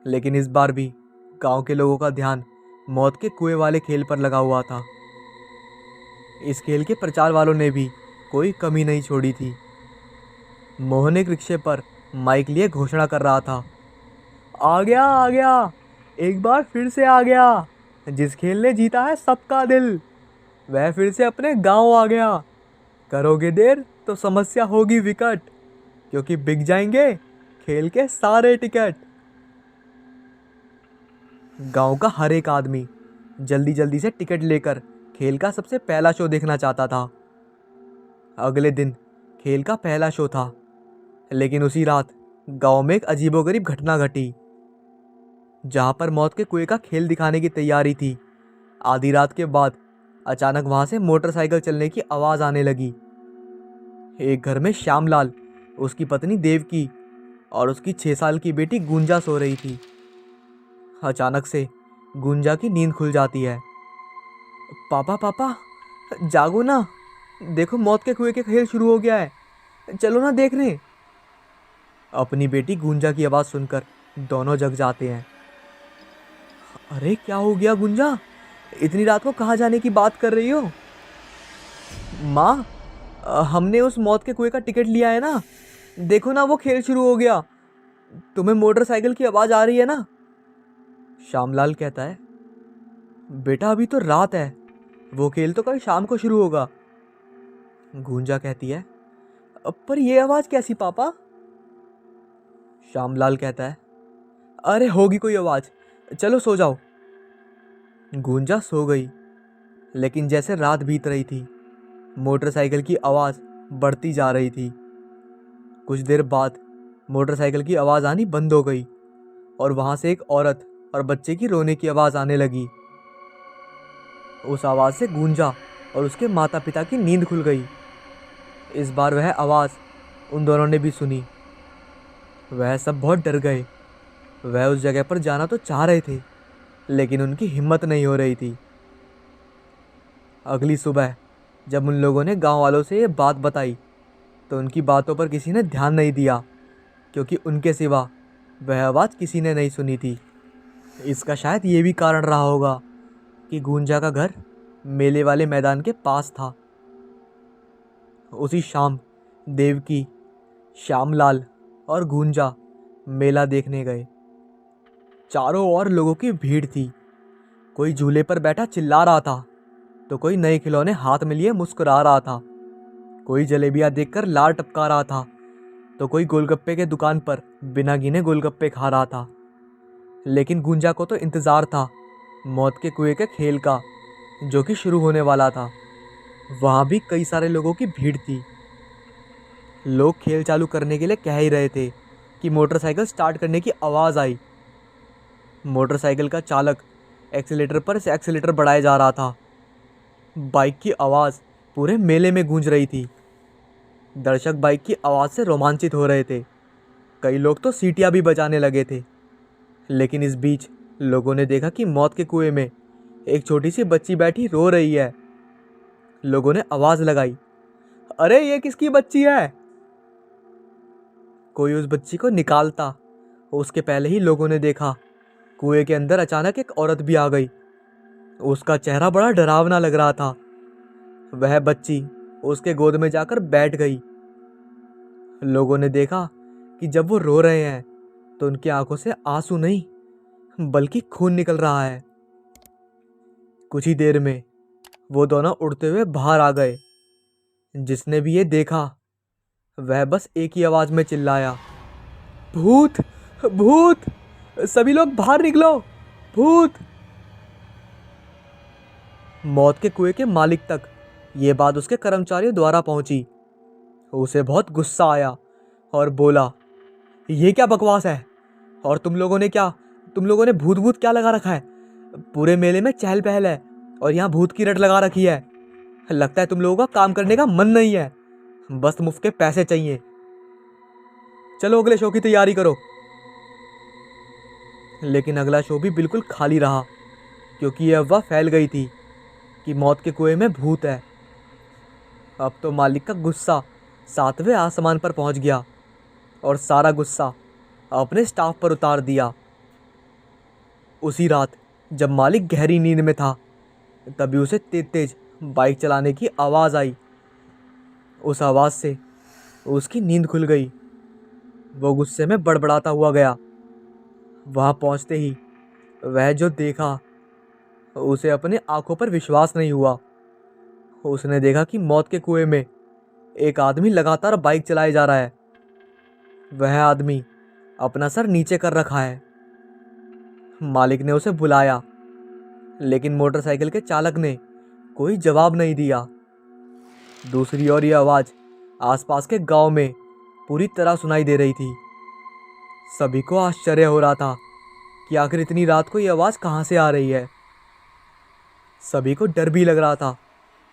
लेकिन इस बार भी गांव के लोगों का ध्यान मौत के कुएं वाले खेल पर लगा हुआ था। इस खेल के प्रचार वालों ने भी कोई कमी नहीं छोड़ी थी। मोहन एक रिक्शे पर माइक लिए घोषणा कर रहा था, आ गया, एक बार फिर से आ गया। जिस खेल ने जीता है सबका दिल, वह फिर से अपने गांव आ गया। करोगे देर तो समस्या होगी विकट, क्योंकि बिक जाएंगे खेल के सारे टिकट। गांव का हर एक आदमी जल्दी जल्दी से टिकट लेकर खेल का सबसे पहला शो देखना चाहता था। अगले दिन खेल का पहला शो था, लेकिन उसी रात गांव में एक अजीबोगरीब घटना घटी। जहां पर मौत के कुएं का खेल दिखाने की तैयारी थी, आधी रात के बाद अचानक वहां से मोटरसाइकिल चलने की आवाज आने लगी। एक घर में श्यामलाल, उसकी पत्नी देवकी और उसकी 6 साल की बेटी गुंजा सो रही थी। अचानक से गुंजा की नींद खुल जाती है। पापा पापा, जागो ना, देखो मौत के कुएं के खेल शुरू हो गया है, चलो ना देखने। अपनी बेटी गुंजा की आवाज़ सुनकर दोनों जग जाते हैं। अरे क्या हो गया गुंजा, इतनी रात को कहाँ जाने की बात कर रही हो? माँ, हमने उस मौत के कुएं का टिकट लिया है ना, देखो ना वो खेल शुरू हो गया, तुम्हें मोटरसाइकिल की आवाज़ आ रही है ना? श्यामलाल कहता है, बेटा अभी तो रात है, वो खेल तो कल शाम को शुरू होगा। गुंजा कहती है, पर ये आवाज़ कैसी पापा? श्यामलाल कहता है, अरे होगी कोई आवाज़, चलो सो जाओ। गुंजा सो गई, लेकिन जैसे रात बीत रही थी, मोटरसाइकिल की आवाज़ बढ़ती जा रही थी। कुछ देर बाद मोटरसाइकिल की आवाज़ आनी बंद हो गई और वहाँ से एक औरत और बच्चे की रोने की आवाज़ आने लगी। उस आवाज़ से गुंजा और उसके माता पिता की नींद खुल गई। इस बार वह आवाज़ उन दोनों ने भी सुनी। वह सब बहुत डर गए। वह उस जगह पर जाना तो चाह रहे थे, लेकिन उनकी हिम्मत नहीं हो रही थी। अगली सुबह जब उन लोगों ने गांव वालों से ये बात बताई, तो उनकी बातों पर किसी ने ध्यान नहीं दिया, क्योंकि उनके सिवा वह आवाज़ किसी ने नहीं सुनी थी। इसका शायद ये भी कारण रहा होगा कि गुंजा का घर मेले वाले मैदान के पास था। उसी शाम देवकी, श्यामलाल और गुंजा मेला देखने गए। चारों ओर लोगों की भीड़ थी। कोई झूले पर बैठा चिल्ला रहा था, तो कोई नए खिलौने हाथ में लिए मुस्कुरा रहा था। कोई जलेबियां देखकर लार टपका रहा था, तो कोई गोलगप्पे के दुकान पर बिना गिने गोलगप्पे खा रहा था। लेकिन गुंजा को तो इंतज़ार था मौत के कुएं के खेल का, जो कि शुरू होने वाला था। वहाँ भी कई सारे लोगों की भीड़ थी। लोग खेल चालू करने के लिए कह ही रहे थे कि मोटरसाइकिल स्टार्ट करने की आवाज़ आई। मोटरसाइकिल का चालक एक्सीलेटर पर से एक्सीलेटर बढ़ाए जा रहा था। बाइक की आवाज़ पूरे मेले में गूंज रही थी। दर्शक बाइक की आवाज़ से रोमांचित हो रहे थे। कई लोग तो सीटियाँ भी बजाने लगे थे। लेकिन इस बीच लोगों ने देखा कि मौत के कुएं में एक छोटी सी बच्ची बैठी रो रही है। लोगों ने आवाज़ लगाई, अरे ये किसकी बच्ची है? कोई उस बच्ची को निकालता, उसके पहले ही लोगों ने देखा कुएं के अंदर अचानक एक औरत भी आ गई। उसका चेहरा बड़ा डरावना लग रहा था। वह बच्ची उसके गोद में जाकर बैठ गई। लोगों ने देखा कि जब वो रो रहे हैं तो उनकी आंखों से आंसू नहीं, बल्कि खून निकल रहा है। कुछ ही देर में वो दोनों उड़ते हुए बाहर आ गए। जिसने भी ये देखा, वह बस एक ही आवाज में चिल्लाया, भूत भूत, सभी लोग बाहर निकलो, भूत। मौत के कुएं के मालिक तक ये बात उसके कर्मचारियों द्वारा पहुंची। उसे बहुत गुस्सा आया और बोला, ये क्या बकवास है? और तुम लोगों ने भूत भूत क्या लगा रखा है? पूरे मेले में चहल पहल है और यहाँ भूत की रट लगा रखी है। लगता है तुम लोगों का काम करने का मन नहीं है, बस मुफ्त के पैसे चाहिए। चलो अगले शो की तैयारी करो। लेकिन अगला शो भी बिल्कुल खाली रहा, क्योंकि यह अफवाह फैल गई थी कि मौत के कुएं में भूत है। अब तो मालिक का गुस्सा 7वें आसमान पर पहुंच गया और सारा गुस्सा अपने स्टाफ पर उतार दिया। उसी रात जब मालिक गहरी नींद में था, तभी उसे तेज तेज बाइक चलाने की आवाज़ आई। उस आवाज़ से उसकी नींद खुल गई। वो गुस्से में बड़बड़ाता हुआ गया। वहाँ पहुँचते ही वह जो देखा, उसे अपने आंखों पर विश्वास नहीं हुआ। उसने देखा कि मौत के कुएं में एक आदमी लगातार बाइक चलाए जा रहा है। वह आदमी अपना सर नीचे कर रखा है। मालिक ने उसे बुलाया, लेकिन मोटरसाइकिल के चालक ने कोई जवाब नहीं दिया। दूसरी ओर यह आवाज़ आसपास के गांव में पूरी तरह सुनाई दे रही थी। सभी को आश्चर्य हो रहा था कि आखिर इतनी रात को यह आवाज़ कहाँ से आ रही है। सभी को डर भी लग रहा था।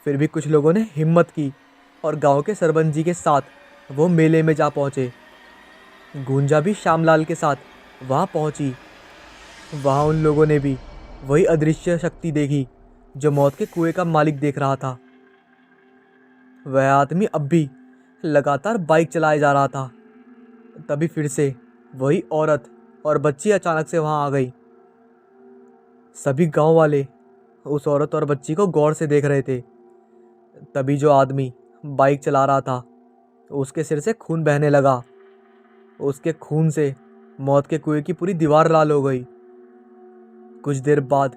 फिर भी कुछ लोगों ने हिम्मत की और गांव के सरपंच जी के साथ वो मेले में जा पहुँचे। गुंजा भी श्यामलाल के साथ वहाँ पहुँची। वहाँ उन लोगों ने भी वही अदृश्य शक्ति देखी जो मौत के कुएं का मालिक देख रहा था। वह आदमी अब भी लगातार बाइक चलाए जा रहा था। तभी फिर से वही औरत और बच्ची अचानक से वहाँ आ गई। सभी गांव वाले उस औरत और बच्ची को गौर से देख रहे थे। तभी जो आदमी बाइक चला रहा था, उसके सिर से खून बहने लगा। उसके खून से मौत के कुएं की पूरी दीवार लाल हो गई। कुछ देर बाद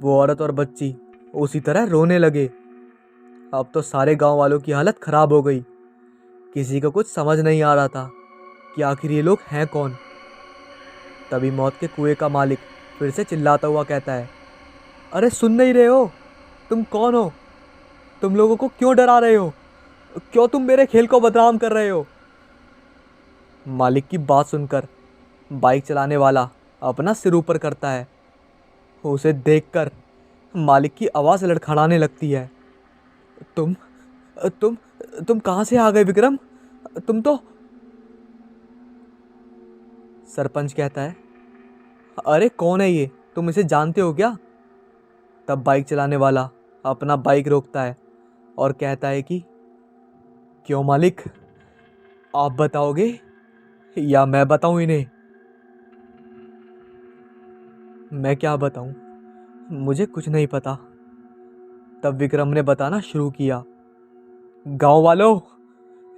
वो औरत और बच्ची उसी तरह रोने लगे। अब तो सारे गांव वालों की हालत खराब हो गई। किसी को कुछ समझ नहीं आ रहा था कि आखिर ये लोग हैं कौन। तभी मौत के कुएं का मालिक फिर से चिल्लाता हुआ कहता है, अरे सुन नहीं रहे हो? तुम कौन हो? तुम लोगों को क्यों डरा रहे हो? क्यों तुम मेरे खेल को बदनाम कर रहे हो? मालिक की बात सुनकर बाइक चलाने वाला अपना सिर ऊपर करता है। उसे देखकर मालिक की आवाज़ लड़खड़ाने लगती है। तुम तुम तुम कहाँ से आ गए विक्रम? तुम तो। सरपंच कहता है, अरे कौन है ये? तुम इसे जानते हो क्या? तब बाइक चलाने वाला अपना बाइक रोकता है और कहता है कि क्यों मालिक, आप बताओगे या मैं बताऊं इन्हें? मैं क्या बताऊं, मुझे कुछ नहीं पता। तब विक्रम ने बताना शुरू किया, गांव वालों,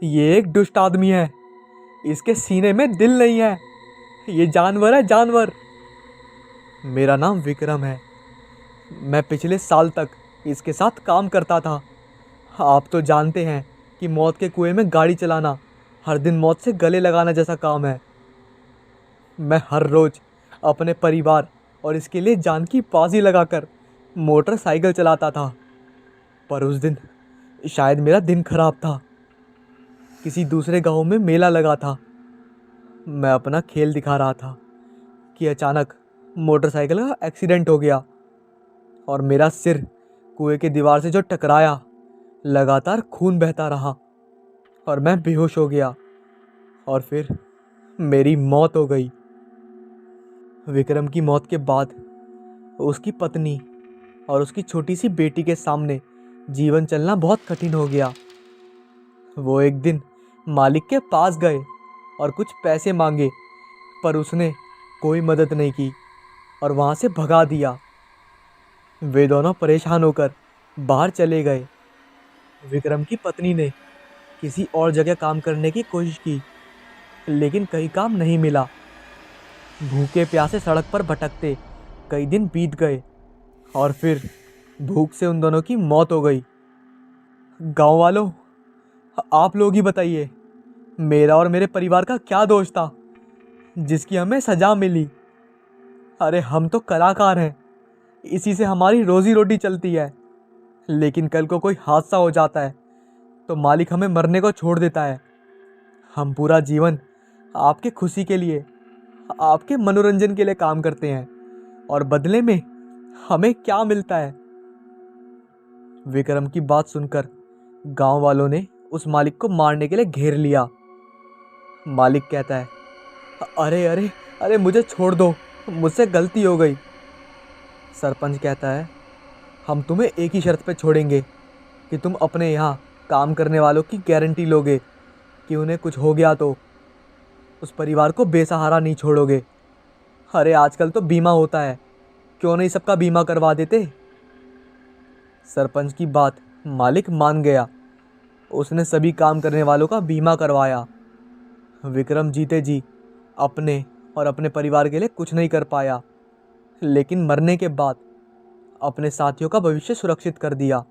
ये एक दुष्ट आदमी है। इसके सीने में दिल नहीं है। ये जानवर है, जानवर। मेरा नाम विक्रम है। मैं पिछले साल तक इसके साथ काम करता था। आप तो जानते हैं कि मौत के कुएं में गाड़ी चलाना हर दिन मौत से गले लगाना जैसा काम है। मैं हर रोज़ अपने परिवार और इसके लिए जान की बाजी लगाकर मोटरसाइकिल चलाता था। पर उस दिन शायद मेरा दिन खराब था। किसी दूसरे गांव में मेला लगा था। मैं अपना खेल दिखा रहा था कि अचानक मोटरसाइकिल का एक्सीडेंट हो गया और मेरा सिर कुएं की दीवार से जो टकराया, लगातार खून बहता रहा और मैं बेहोश हो गया और फिर मेरी मौत हो गई। विक्रम की मौत के बाद उसकी पत्नी और उसकी छोटी सी बेटी के सामने जीवन चलना बहुत कठिन हो गया। वो एक दिन मालिक के पास गए और कुछ पैसे मांगे, पर उसने कोई मदद नहीं की और वहाँ से भगा दिया। वे दोनों परेशान होकर बाहर चले गए। विक्रम की पत्नी ने किसी और जगह काम करने की कोशिश की, लेकिन कहीं काम नहीं मिला। भूखे प्यासे सड़क पर भटकते कई दिन बीत गए और फिर भूख से उन दोनों की मौत हो गई। गांव वालों, आप लोग ही बताइए, मेरा और मेरे परिवार का क्या दोष था जिसकी हमें सजा मिली? अरे हम तो कलाकार हैं, इसी से हमारी रोजी रोटी चलती है। लेकिन कल को कोई हादसा हो जाता है तो मालिक हमें मरने को छोड़ देता है। हम पूरा जीवन आपके खुशी के लिए, आपके मनोरंजन के लिए काम करते हैं और बदले में हमें क्या मिलता है? विक्रम की बात सुनकर गांव वालों ने उस मालिक को मारने के लिए घेर लिया। मालिक कहता है, अरे अरे अरे मुझे छोड़ दो, मुझसे गलती हो गई। सरपंच कहता है, हम तुम्हें एक ही शर्त पे छोड़ेंगे कि तुम अपने यहाँ काम करने वालों की गारंटी लोगे कि उन्हें कुछ हो गया तो उस परिवार को बेसहारा नहीं छोड़ोगे। अरे आजकल तो बीमा होता है, क्यों नहीं सबका बीमा करवा देते? सरपंच की बात मालिक मान गया। उसने सभी काम करने वालों का बीमा करवाया। विक्रम जीते जी अपने और अपने परिवार के लिए कुछ नहीं कर पाया, लेकिन मरने के बाद अपने साथियों का भविष्य सुरक्षित कर दिया।